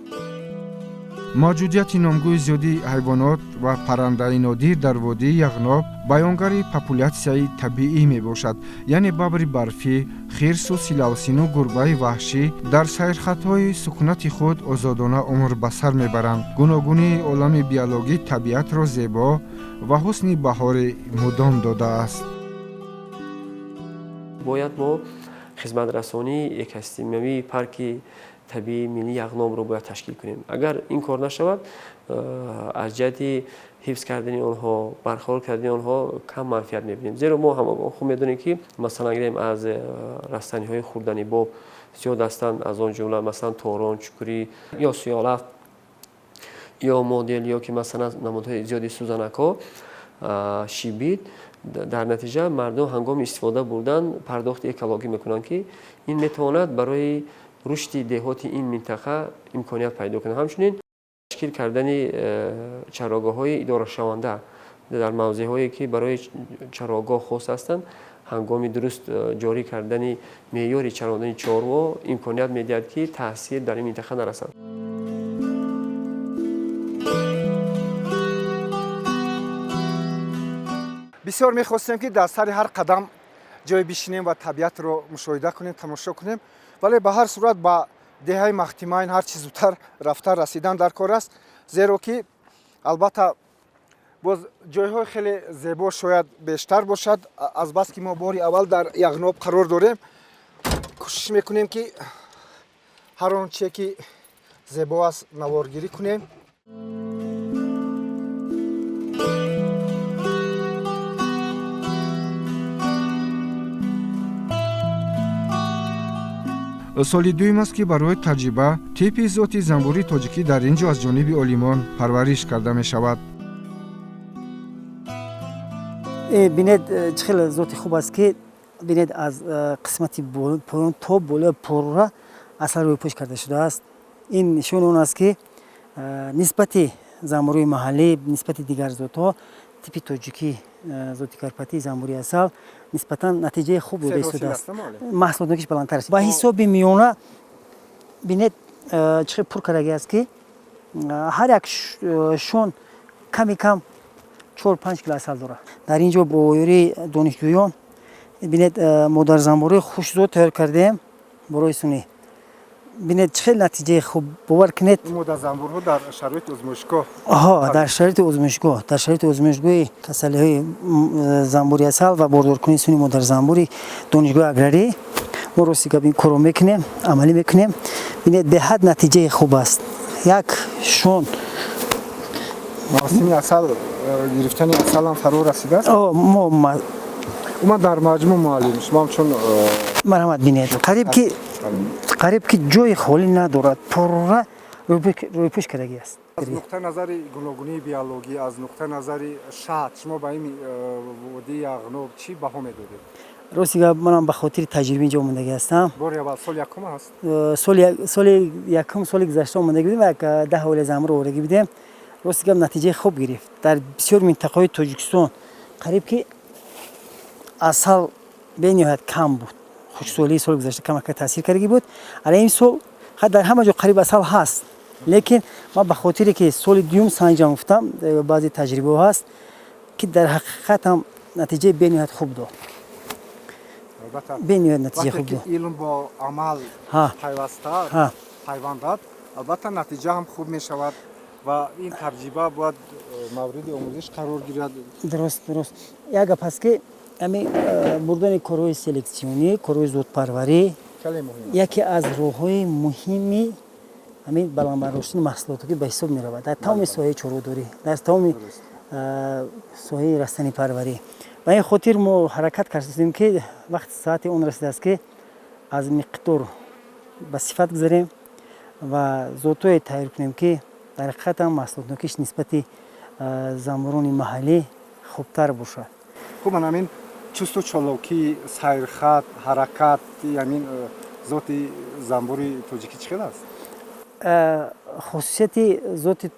мавҷудияти номгӯи зиёди ҳайвонот ва паррандаи нодир дар водии Яғноб баёнгари популятсияи табиӣ мебошад. яъне бабри барфӣ, хирсу силавсину гурбаи ваҳшӣ дар сайрхатҳои сукунати худ озодона умр ба сар мебаранд. гуногунии олами биологӣ табиатро зебо ва ҳусни баҳорӣ мудом додааст. бояд мо хизматрасонии экосистемавии парки табиии миллии Яғнобро бояд ташкил кунем. агар ин кор нашавад, аз ҷиҳати ҳифз кардани онҳо, барқарор кардани онҳо кам манфиат мебинем. зеро мо хуб медонем ки масалан гирем аз растаниҳои хӯрдани боб зиёд ҳастанд. аз он ҷумла масалан торон, чукурӣ ё суёлаф ё модел ё ки масалан намудҳои зиёди сӯзанакҳо, шибит. дар натиҷа мардум ҳангоми истифода бурдан пардохти экологӣ мекунанд ки ин метавонад барои рушди деҳоти ин минтақа имконият пайдо кунад. ҳамчунин ташкил кардани чарогоҳҳои идорашаванда дар мавзеъҳое ки барои чарогоҳ хос ҳастанд, ҳангоми дуруст ҷорӣ кардани меъёри чарондани чорво имконият медиҳад ки таъсир дар ин минтақа нарасад. бисёр мехостем ки дар сари ҳар қадам ҷой бишинем ва табиатро мушоҳида кунем, тамошо кунем, вале ба ҳар сурат ба деҳаи маҳтимаин ҳар чӣ зудтар рафта расидан дар кор аст, зеро ки албатта боз ҷойҳои хеле зебо шояд бештар бошад. Азбаски мо бори аввал дар яғноб қарор дорем, кӯшиш мекунем ки ҳар он чие ки зебо аст наворгирӣ кунем. соли дуюм аст ки барои таҷриба типи зоти занбури тоҷикӣ дар ин ҷо аз ҷониби олимон парвариш карда мешавад. бинед чӣ хеле зоти хуб аст ки бинед аз қисмати поён то болои порра асал рӯйпӯш карда шудааст. ин нишони он аст ки нисбати занбури маҳаллӣ нисбати дигар зотҳо типи тоҷикӣ зоти карпатии занбури асал нисбатан натиҷаи хуб дода истодааст. маҳсулотнокиш баландтар аст. ба ҳисоби миёна бинед чӣ хеле пур кардагаст ки ҳар як шон ками кам 4-5 кило асал дорад. дар ин ҷо бо ёрии донишҷӯён бинед модарзанбурии хушзод тайёр кардем барои сунӣ. бинед чӣ хеле натиҷаи хуб бовар кунед. модарзанбурҳо дар шароити озмоишгоҳ дар шароити озмоишгоҳи касалиҳои занбури асал ва бордоркунии суни модарзанбури донишгоҳи аграрӣ мо рости гап ин корро мекунем, амалӣ мекунем. бинед беҳад натиҷаи хуб аст. як шон маросими асал гирифтани асалам фаро расидааст. умад дар маҷмӯъ муаллим шумо чун марҳамат бинед қариб ки ҷои холӣ надорад, порра рӯйпӯш кардаги аст. аз нуқтаи назари гуногунии биологӣ, аз нуқтаи назари шаҳд шумо ба ин водии яғноб чӣ баҳо медодед? рости гап манам ба хотири таҷриба инҷо омодаги ҳастам. бори аввал соли якум аст. соли якум соли гузашта омодаги будем ва як 10 оила занбур овардаги будем. рости гап натиҷаи хуб гирифт. дар бисёр минтақаҳои Тоҷикистон қариб ки асал бениҳоят кам буд. хушксолии соли гузашта камака таъсир кардаги буд. але ин сол дар ҳама ҷо қариб асал ҳаст. лекин ман ба хотире ки соли дуюм санҷам гуфтам, баъзе таҷрибаҳо ҳаст ки дар ҳақиқат ҳам натиҷаи бениҳоят хуб дод. бениҳоят натиҷаи хуб дод. илм бо амал пайваста пайвандад, албатта натиҷа ҳам хуб мешавад ва ин таҷриба бояд мавриди омӯзиш қарор гирад. дуруст. як гап аст ки ҳамин бурдани корҳои селексионӣ, корҳои зотпарварӣ яке аз роҳҳои муҳими ҳамин баландбардоштани маҳсулотӣ ба ҳисоб меравад дар тамоми соҳаи чородорӣ, дар тамоми соҳаи растанипарварӣ. ба ин хотир мо ҳаракат кардем ки вақти соати он расидааст ки аз миқдор ба сифат гузарем ва зотое тайёр кунем ки дар ҳақиқат ҳам маҳсулотнокиш нисбати занбурони маҳаллӣ хубтар бошад. хуб ҳамин чусту чолокӣ, сайрхат, ҳаракат ҳамин зоти занбури тоҷикӣ чӣ хел аст? хусусияти зоти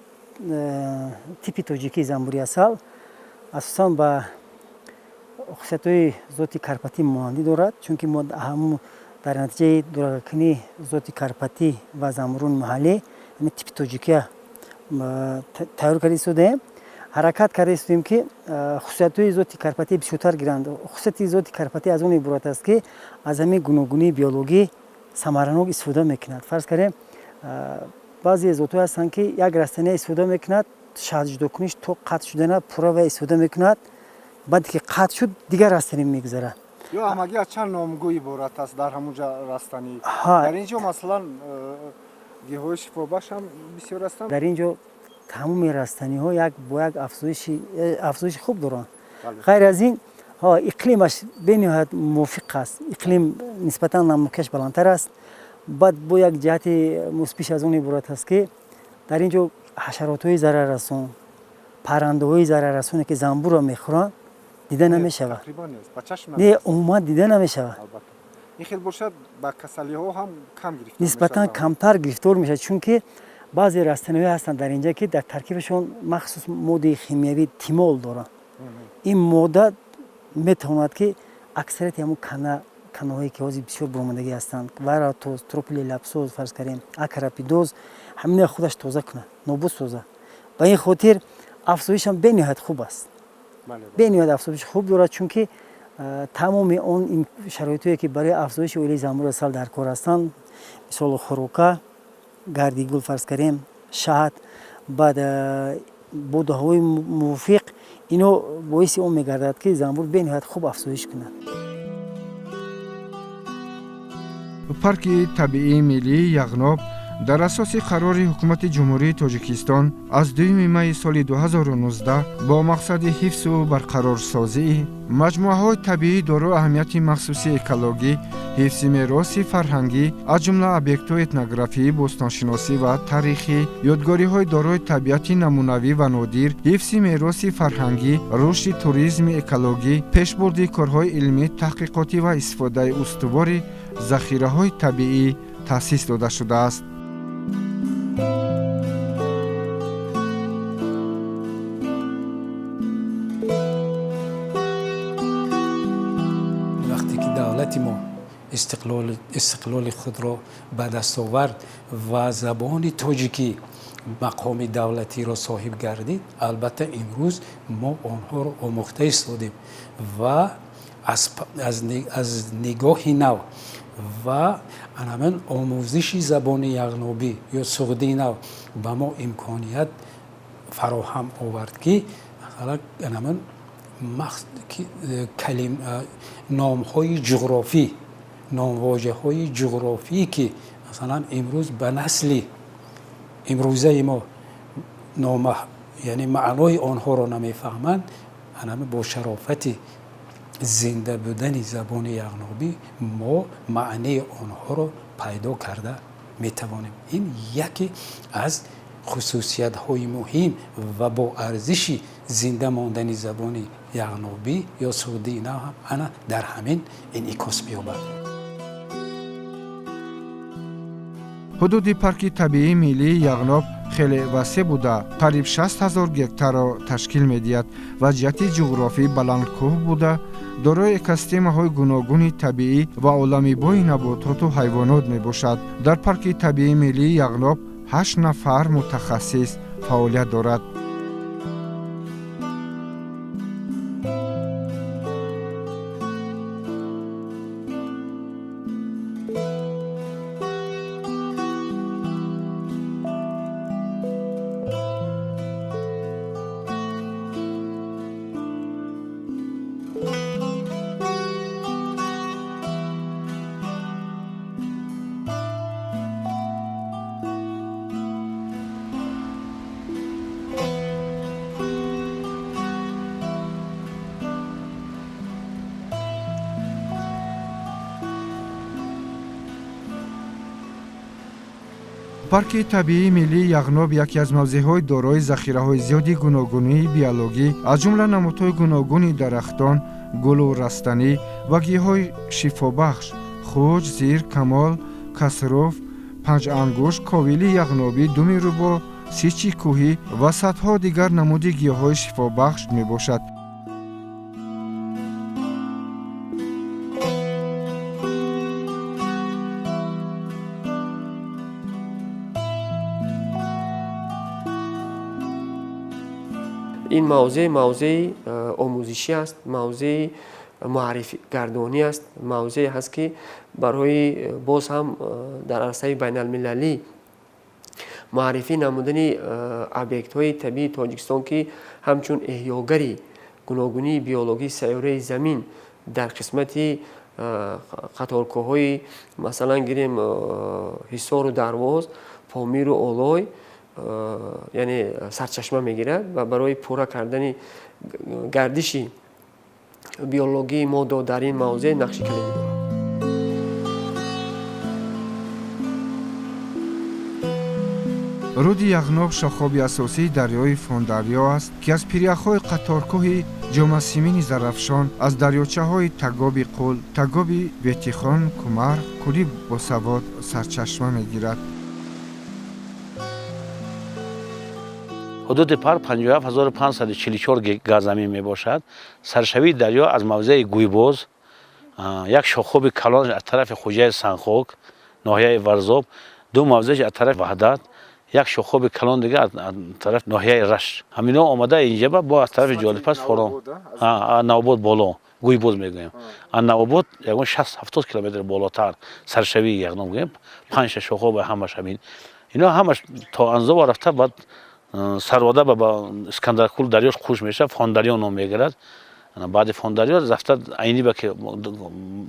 типи тоҷикии занбури асал асосан ба хусусиятҳои зоти карпатӣ монандӣ дорад, чунки мо ҳамун дар натиҷаи дуракунии зоти карпатӣ ва занбурони маҳаллӣ ҳамин типи тоҷикия тайёр карда истодаем. ҳаракат карда истодем ки хусусиятҳои зоти карпатӣ бисёртар гиранд. хусусияти зоти карпатӣ аз он иборат аст ки аз ҳамин гуногунии биологӣ самаранок истифода мекунад. фарз кардем баъзе зотҳое ҳастанд ки як растания истифода мекунад, шаҳдҷудокуниш то қатъ шудана пурра ва истифода мекунад, баъде ки қатъ шуд дигар растания мегузарад. ё ҳамагӣ аз чанд номгӯ иборат аст дар ҳамунҷа растанӣ? дар ин ҷо масалан гиҳои шифобахш ҳам бисёр ҳастанд. дар ин ҷо тамоми растаниҳо бо як афзоиши хуб доранд. ғайр аз ин иқлимаш бениҳоят мувофиқ аст. иқлим нисбатан намнокиаш баландтар аст. баъд бо як ҷиҳати мусбиш аз он иборат аст ки дар ин ҷо ҳашаротҳои зараррасон, паррандаҳои зараррасоне ки занбурро мехӯранд дида намешавад. не умуман дида намешавад. ин хел бошад ба касалиҳо ҳам кам гирифтор нисбатан камтар гирифтор мешавад, чунки баъзе растаниҳое ҳастанд дар ин ҷо ки дар таркибашон махсус моддаи химиявӣ тимол доранд. ин модда метавонад ки аксарияти ҳамун каноҳое ки ҳозир бисёр баромадагӣ ҳастанд, варатоз, тропилелапсоз, фарз кардем акарапидоз, ҳаминаи худаш тоза кунад, нобуд созад. ба ин хотир афзоишам бениҳоят хуб аст. бениҳоят афзоиш хуб дорад, чунки тамоми он шароитое ки барои афзоиши оилаи занбур асал дар кор ҳастанд мисол хурука гарди гул фарз кардем шаҳд баъд бодҳои мувофиқ ино боиси он мегардад ки занбур бениҳоят хуб афзоиш кунад. парки табиии миллии яғноб дар асоси қарори ҳукумати ҷумҳурии тоҷикистон аз 2 майи соли 2019 бо мақсади ҳифзу барқарорсозии маҷмӯъаҳои табиӣ дорои аҳамияти махсуси экологӣ, ҳифзи мероси фарҳангӣ аз ҷумла объектҳои этнографӣ, бостоншиносӣ ва таърихӣ, ёдгориҳои дорои табиати намунавӣ ва нодир, ҳифзи мероси фарҳангӣ, рушди туризми экологӣ, пешбурди корҳои илмӣ, таҳқиқотӣ ва истифодаи устувори захираҳои табиӣ таъсис дода шудааст. ما استقلال خود را به دست آورد و زبان تاجیکی مقام دولتی را صاحب گردید البته امروز ما آنها را آموخته ایستادیم و از نگاه نو و آموزش زبان یغنوبی یا سغدی نو به ما امکانیت فراهم آورد که مثلا نام‌های جغرافی نام‌واژه‌های جغرافی که مثلا امروز به نسل امروزه ما یعنی معنای آنها را نمی‌فهمند با شرافت زنده بودن زبان یغنوبی ما معنی آنها را پیدا کرده می‌توانیم. این یکی از خصوصیت‌های مهم و با ارزش زنده ماندن زبان یغنوبی یا سعودی نه هم انا در همین انعکاس می‌یابد. حدود پارک طبیعی ملی یغنوب خیلی وسیع بوده، قریب 60,000 گکتار را تشکیل می‌دهد و جهت جغرافی بلندکوه بوده، دارای اکوسیستم‌های گوناگون طبیعی و عالمه بوی نباتات و حیوانات میباشد. در پارک طبیعی ملی یغنوب 8 نفر متخصص فعالیت دارد. парки табиии миллии яғноб яке аз мавзеъҳои дорои захираҳои зиёди гуногунии биологӣ аз ҷумла намудҳои гуногуни дарахтон, гулу растанӣ ва гиёҳҳои шифобахш, хуҷ, зир, камол, касруф, панҷангуш, ковили яғнобӣ, думи рӯбо, сичи кӯҳӣ ва садҳо дигар намуди гиёҳҳои шифобахш мебошад. این موضع آموزشی است، موضع معرفی گردانی است، موضع هست که برای باز هم در عرصه بین المللی معرفی نمودن ابیکت های طبیعی تاجیکستان که همچون احیاگری گوناگونی بیولوژی سیاره زمین در قسمت قطارکوهای مثلا گیریم حصار و درواز، پامیر و اولای یعنی سرچشمه میگیرد و برای پورا کردن گردش بیولوژی ما در این موضوع نقش کلیدی دارد. руди яғноб шохоби асосии дарёи фондарё аст ки аз пиряхҳои қаторкӯҳи ҷомасимини зарафшон, аз дарёчаҳои тагоби қул, тагоби ветихон, кумар, кӯли босавод сарчашма мегирад. حدود پر 57544 گز زمین می باشد. سرشوی دریا از موضع گویباز، یک شاخوب کلان از طرف خوجه سنخوک، ناحیه ورزاب، دو موضع از طرف وحدت، یک شخوب کلان دیگه از طرف ناحیه رشت همینا آمده اینجا با از طرف جالب است فرام نوباد بالا گویباز میگویم ان نوباد یگان 60 70 کیلومتر بالاتر سرشوی یگان میگیم 5 شخوب همش همین اینا همش تا انزا رفته بعد سرواده با اسکندرکول دریاش خوش میشه فاندریا نام میگیرد بعد فاندریا رفته عینی به که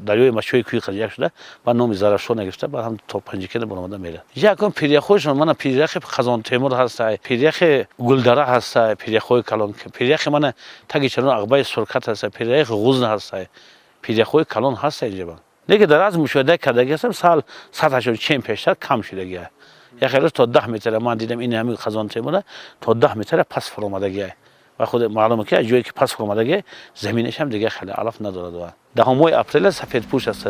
دریای مشوی کوی خلیج شده بعد نام زرافشان گرفته بعد هم تا پنجکده برآمده میره یکم پیریخوشون من پیریخ خزان تیمور هست پیریخ گلدره هست پیریخوی کلان پیریخ من تگی چرا عقبه سرکت هست پیریخ غوزن هست پیریخوی کلان هست اینجا دیگه در از مشاهده کردگی هستم سال 180 پیشتر کم شدگی یک خیلی تا 10 متر من دیدم این همین خزان تیمور تا 10 متر پس فرآمدگی و خود معلومه که جایی که پس فرآمدگی زمینش هم دیگه خیلی علف ندارد و دهم اپریل سفیدپوش است.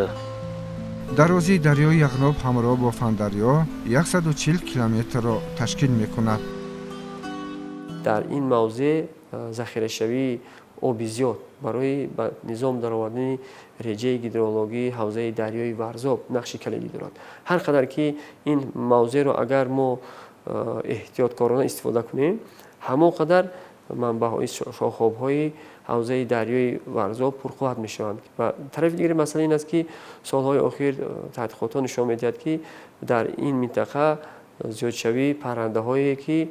درازی دریای یغناب همراه با فاندریا 140 کیلومتر را تشکیل میکند. در این موضع ذخیره شوی آب زیاد برای نظام درآوردن رژه هیدرولوژی حوزه دریای ورزاب نقش کلیدی دارد. هر قدر که این موضع را اگر ما احتیاطکارانه استفاده کنیم همون قدر منبع‌های شاخاب‌های حوزه دریای ورزاب پرخواهد می‌شوند و طرف دیگر مسئله این است که سال‌های اخیر تحقیقات نشان می‌دهد که در این منطقه زیادشوی پرنده‌هایی که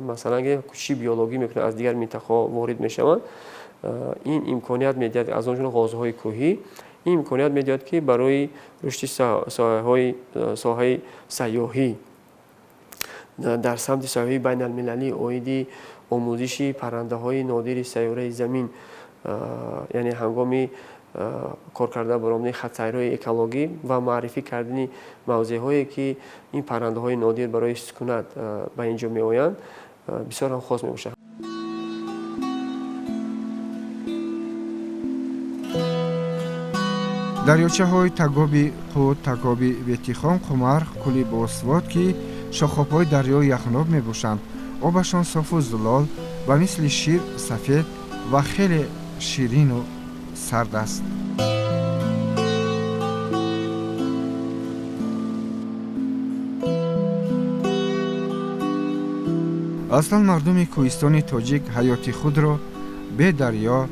مثلا کوچی بیولوژی می‌کنند از دیگر منطقه وارد می‌شوند این امکانیت می‌دهد از آنجا غازهای کوهی این امکانیت می‌دهد که برای رشد ساحه سیاحی در سمت ساحه بین المللی اویدی آموزشی پرنده های نادر سیاره زمین یعنی هنگامی کار کرده برآمدن خط سیرهای اکولوژی و معرفی کردن موضع هایی که این پرنده های نادر برای سکونت به اینجا می آیند بسیار هم خاص می باشد. دریاچه های تگابی قود، تگابی ویتیخان، قمر، کلی باسواد که شاخاب های دریای یغناب می باشند. آبشان صاف و زلال و مثل شیر سفید و خیلی شیرین و سرد است. اصلا مردم کوهستان تاجیک حیات خود را به دریا،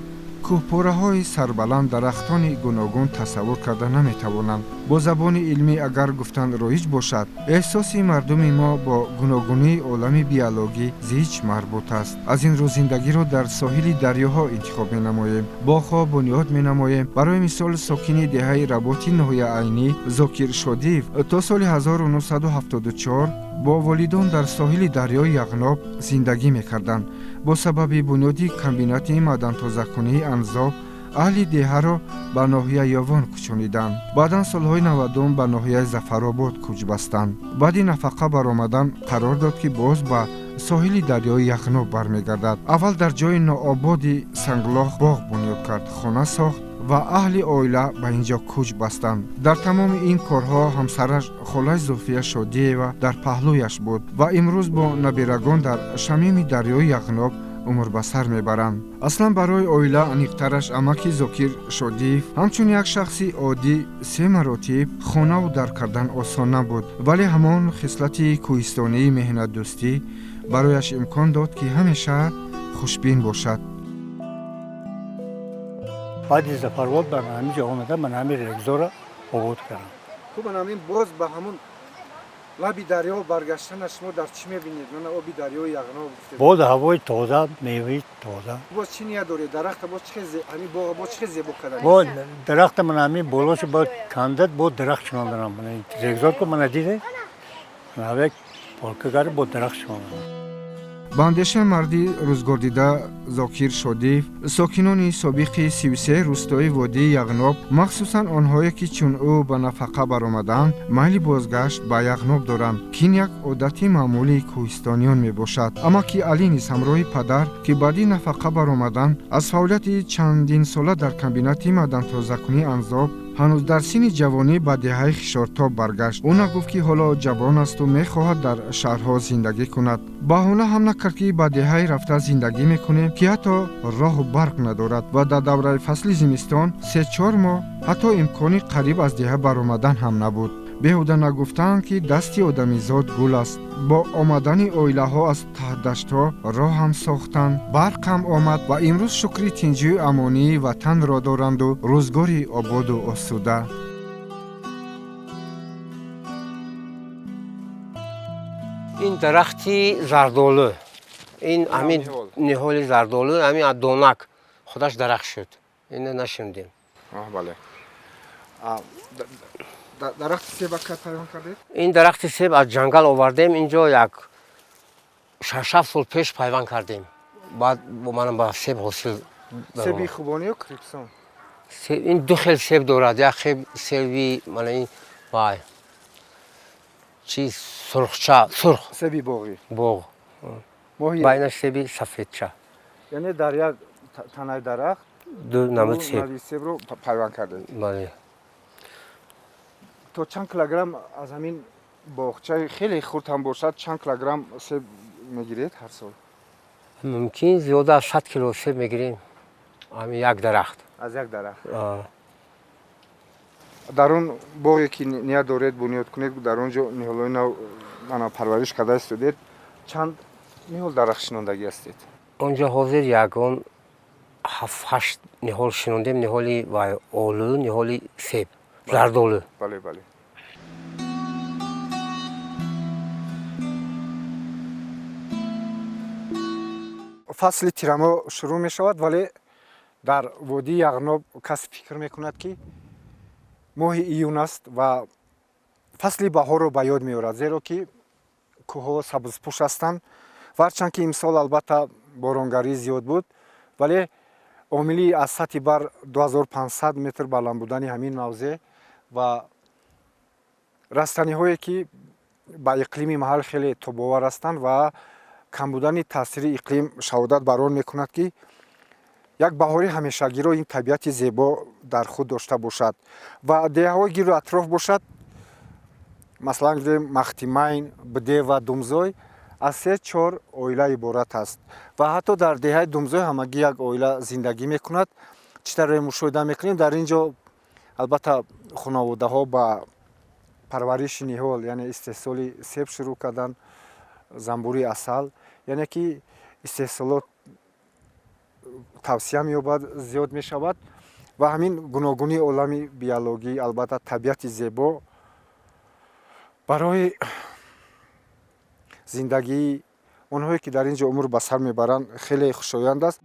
کوهپاره‌های سربلند، درختان گوناگون تصور کرده نمی‌توانند. با زبان علمی اگر گفتن رایج باشد، احساس مردم ما با گوناگونی عالم بیولوژی زیچ مربوط است. از این رو زندگی را در ساحل دریاها انتخاب می‌نماییم. باغ‌ها بنیاد می‌نماییم. برای مثال ساکن دهه رباطی ناحیه عینی ذاکر شادیف تا سال 1974 با والدان در ساحل دریای یغناب زندگی می‌کردند. با سبب بنیادی کمبینات معدن تازه‌کنی انزا اهل دهه را به ناحیه یاوان کوچانیدند. بعدا سالهای 90 به ناحیه ظفرآباد کوچ بستند. بعد نفقه برآمدن قرار داد که باز به ساحل دریای یغناب برمیگردد. اول در جای ناآبادی سنگلاخ باغ بنیاد کرد، خانه ساخت و اهل عائله به اینجا کوچ بستند. در تمام این کارها همسرش خاله زلفیه شادیه در پهلویش بود و امروز با نبیرگان در شمیم دریای یغناب عمر به سر میبرند. اصلا برای عائله انیقترش امکی ذاکر شادیف همچون یک شخصی عادی 3 مراتب خانه و در کردن آسان نبود، ولی همان خصلت کوهستانی مهنت دوستی برایش امکان داد که همیشه خوشبین باشد. بعد از ظفرآباد به همینجا آمدم، من همین رگزار را آباد کردم. تو من همین باز به همون لبی دریا برگشتن شما در چی میبینید؟ من آبی دریای یغناب گفتید. باز هوای تازه، میوه تازه. باز چی نیاد داره؟ درخت باز چه همین باغ باز چه زیبا کردن؟ باز درخت من همین بالاش باید کندد، باز درخت چناندن. من رگزار که من دیده، من هوای پارکگر با درخت چناندن. با اندیشه مردی روزگار دیده ذاکر شادیف ساکنان سابق 33 روستای وادی یغناب مخصوصا آنهایی که چون او به نفقه برآمدند میل بازگشت به یغناب دارند که این یک عادت معمولی کوهستانیان می باشد. اما که علی نیز همراه پدر که بعد نفقه برآمدند از فعالیت چندین ساله در کمبینات معدن تازه‌کنی انزاب هنوز در سن جوانی به دهه خشارتاب برگشت. او نگفت که حالا جوان است و میخواهد در شهرها زندگی کند. بهانه هم نکرد که به دهه رفته زندگی میکنه که حتی راه و برق ندارد و در دوره فصل زمستان 3-4 ماه حتی امکانی قریب از دهه برآمدن هم نبود. بیهوده نگفتند که دستی آدمیزاد گل است. با آمدن اویله‌ها از ته‌دشت‌ها راه هم ساختند، برق هم آمد و امروز شکر تنجی امانی وطن را دارند و روزگاری آباد و آسوده. این درختی زردالو، این همین نهال زردالو، همین از دونک خودش درخت شد. اینو نشوندیم. بله. درخت سیب که پیوند کردید؟ این درخت سیب از جنگل آوردیم اینجا یک 6-7 سال پیش پیوند کردیم. بعد من با سیب حاصل دارم. سیبی خوبانی و کریپسون؟ این دو خیل سیب دارد. یک سیبی من این وای چیز سرخ سیبی باغی. باغ. بین سیبی سفیدچه. یعنی در یک تنه درخت دو نمود سیب رو پیوند کردید. بله. تو چند کیلوگرم از همین باغچه خیلی خرد هم باشد چند کیلوگرم سیب میگیرید هر سال؟ ممکن زیاده از 100 کیلو سیب میگیریم. همین یک درخت. از یک درخت. در اون باغی که نیا دارید بنیاد کنید در اونجا نهالای نو مانا پرورش کرده استودید چند نهال درخت شنوندگی هستید؟ اونجا حاضر یگان 7-8 نهال شنوندیم. نهالی و آلو، نهالی سیب، زردالو. بله بله. فصل تیرما شروع می شود ولی در وادی یغناب کسی فکر می کند که ماه ایون است و فصل بهار رو به یاد می آورد زیرا که کوه‌ها سبزپوش هستند و هرچند که امسال البته بارانگری زیاد بود ولی عاملی از سطح بر 2500 متر بلند بودن همین موضع و رستنی هایی که با اقلیم محل خیلی تاب‌آور هستند و کم بودن تاثیر اقلیم شهادت بر آن میکند که یک بهاری همیشگی را این طبیعت زیبا در خود داشته باشد و دههای گیر و اطراف باشد. مثلا مختیمین، بده و دومزای از 3-4 اویله عبارت است و حتی در دهه دومزای همگی یک اویله زندگی میکند. چطور مشاهده میکنیم در اینجا البته خانواده ها با پرورش نهال یعنی استحصال سیب شروع کردن، زنبوری عسل، یعنی که استحصالات توسعه می‌یابد زیاد می‌شود و همین گوناگونی عالم بیولوژی البته طبیعت زیبا برای زندگی اونهایی که در اینجا عمر به سر میبرند خیلی خوشایند است.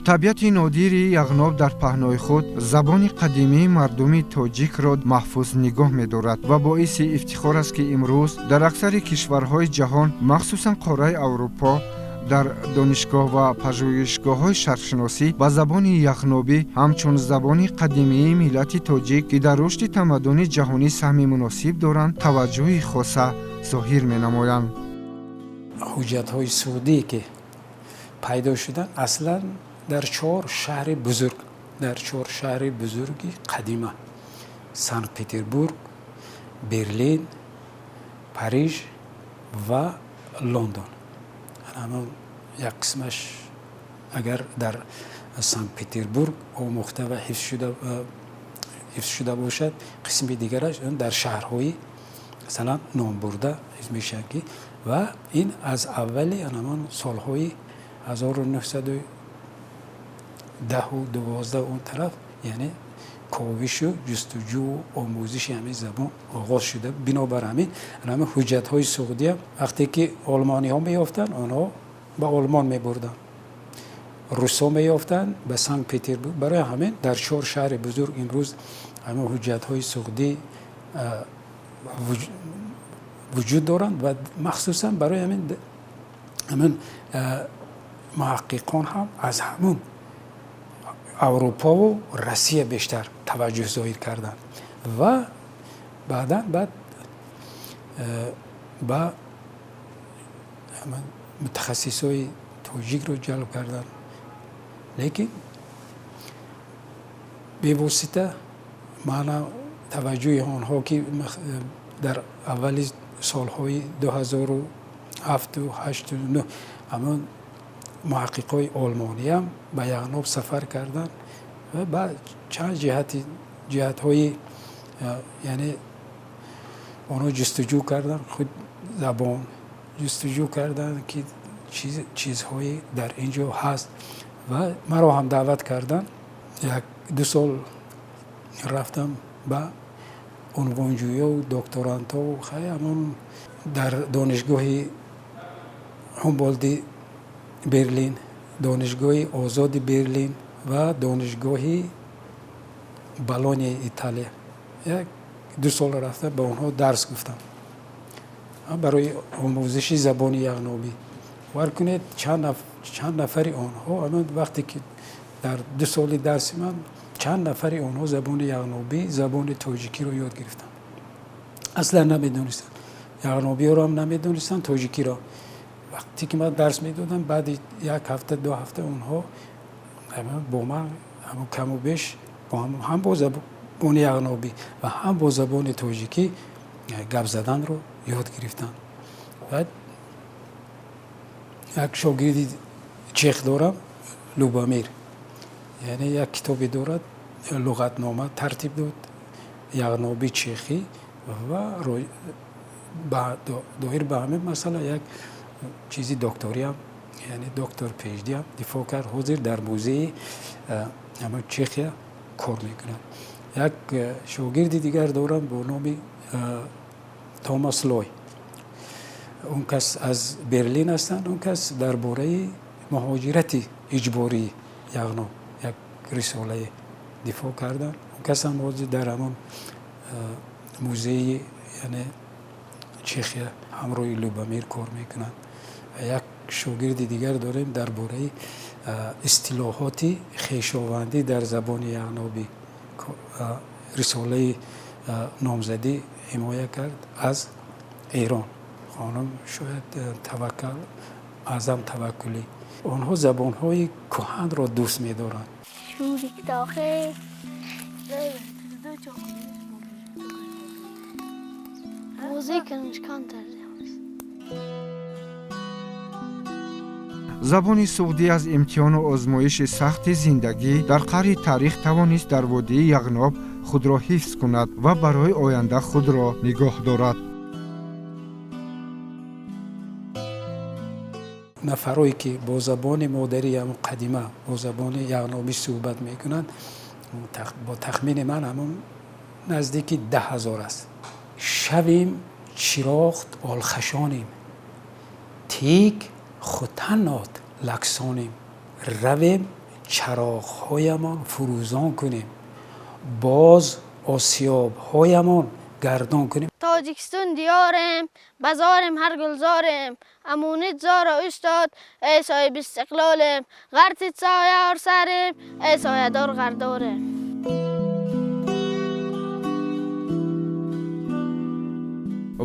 طبیعت نادیر یغناب در پهنای خود زبان قدیمی مردم تاجیک را محفوظ نگاه می‌دارد و باعث افتخار است که امروز در اکثر کشورهای جهان مخصوصاً قاره اروپا در دانشگاه و پژوهشگاه‌های شرق‌شناسی با زبان یغنابی همچون زبان قدیمی ملت تاجیک که در رشد تمدن جهانی سهم مناسب دارند توجه خاصه ظاهر می‌نمایند. حجت‌های سعودی که پیدا شدن اصلاً در 4 شهر بزرگ، در 4 شهر بزرگی قدیمه: سنت پترزبورگ، برلین، پاریژ و لندن. اما یک قسمش اگر در سنت پترزبورگ آموخته و حفظ شده باشد، قسم دیگرش در شهرهای مثلا نام برده حفظ میشه و این از اول همان سالهای 1910 و 12 اون طرف یعنی کاوش و جستجو و آموزش همین زبان آغاز شده. بنابر همین حجت های سعودی هم وقتی که آلمانی ها میافتن آنها به آلمان میبردن، روس ها میافتن به سنت پترزبورگ. برای همین در 4 شهر بزرگ امروز همه حجت های سعودی وجود دارند و مخصوصا برای همین محققان هم از همون اروپا و روسیه بیشتر توجه ظاهر کردن و بعد با متخصصای تاجیک رو جلب کردن، لیکن به واسطه معنا توجه آنها که در اول سالهای 7 و 8 و 9 اما محققای آلمانی هم به یغناب سفر کردن و بعد چند جهت های یعنی آنها جستجو کردن، خود زبان جستجو کردن که چیزهایی در اینجا هست و مرا هم دعوت کردن. 1-2 سال رفتم به عنوانجویی و دکترانتا و همون در دانشگاه هومبولت برلین، دانشگاه آزاد برلین و دانشگاه بالونیا ایتالیا. 1-2 سال رفتم به اونها درس گفتم برای آموزش زبان یغنابی. ور کنید چند نفری آنها اما وقتی که در 2 سال درس من چند نفری آنها زبان یغنابی، زبان تاجیکی رو یاد گرفتن. اصلا نمیدونستن یغنابی رو هم نمیدونستن، تاجیکی رو. وقتی که من درس میدادم بعد 1 هفته 2 هفته اونها با من کم و بیش هم با زبان یغنابی و هم با زبان تاجیکی گپ زدن رو یاد گرفتن. بعد یک شاگردی چیخ دارم، لوبامیر، یعنی یک کتابی دارد لغتنامه ترتیب داد یغنابی چیخی و دایر به همین مسئله یک چیزی دکتری هم یعنی دکتر پیشدی هم دفاع کرد. حاضر در موزه همه چیخیا کار میکنند. یک شاگرد دیگر دارم با نام توماس لوی، اون کس از برلین هستند. اون کس درباره مهاجرت اجباری یغناب یک رساله دفاع کردن. اون کس هم حاضر در همون موزه یعنی چیخیا همراه لوبامیر کار میکنند. یک شاگرد دیگر داریم درباره اصطلاحات خویشاوندی در زبان یغنابی رساله نامزدی حمایت کرد از ایران. خانم شاید توکل اعظم توکلی. آنها زبانهای کهن را دوست می‌دارند. забони суғдӣ аз имтиҳону озмоиши сахти зиндагӣ дар қаъри таърих тавонист дар водии яғноб худро ҳифз кунад ва барои оянда худро нигоҳ дорад. нафарое ки бо забони модари қадима бо забони яғнобӣ суҳбат мекунанд бо тахмини ман ҳамон наздики 10,000 аст. шавем чироғ олхашонем, тик خودتنات لکسانیم، رویم چراغ‌هایمان فروزان کنیم، باز آسیاب‌هایمان گردان کنیم. تاجیکستان دیارم، بازارم هر گلزارم، امونت زار استاد ای صاحب استقلالم، غرتت سایار سرم ای سایه دار غردارم.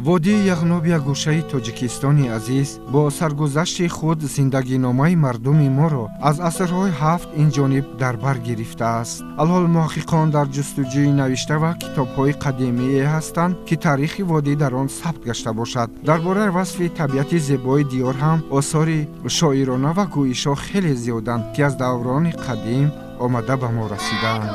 водии яғноб як гӯшаи тоҷикистони азиз бо саргузашти худ зиндагиномаи мардуми моро аз асрҳои 7 инҷониб дар бар гирифтааст. алҳол муҳаққиқон дар ҷустуҷӯи навишта ва китобҳои қадимие ҳастанд ки таърихи водӣ дар он сабт гашта бошад. дар бораи васфи табиати зебои диёр ҳам осори шоирона ва гӯишо хеле зиёданд ки аз даврони қадим омада ба мо расидаанд.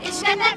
Ishkata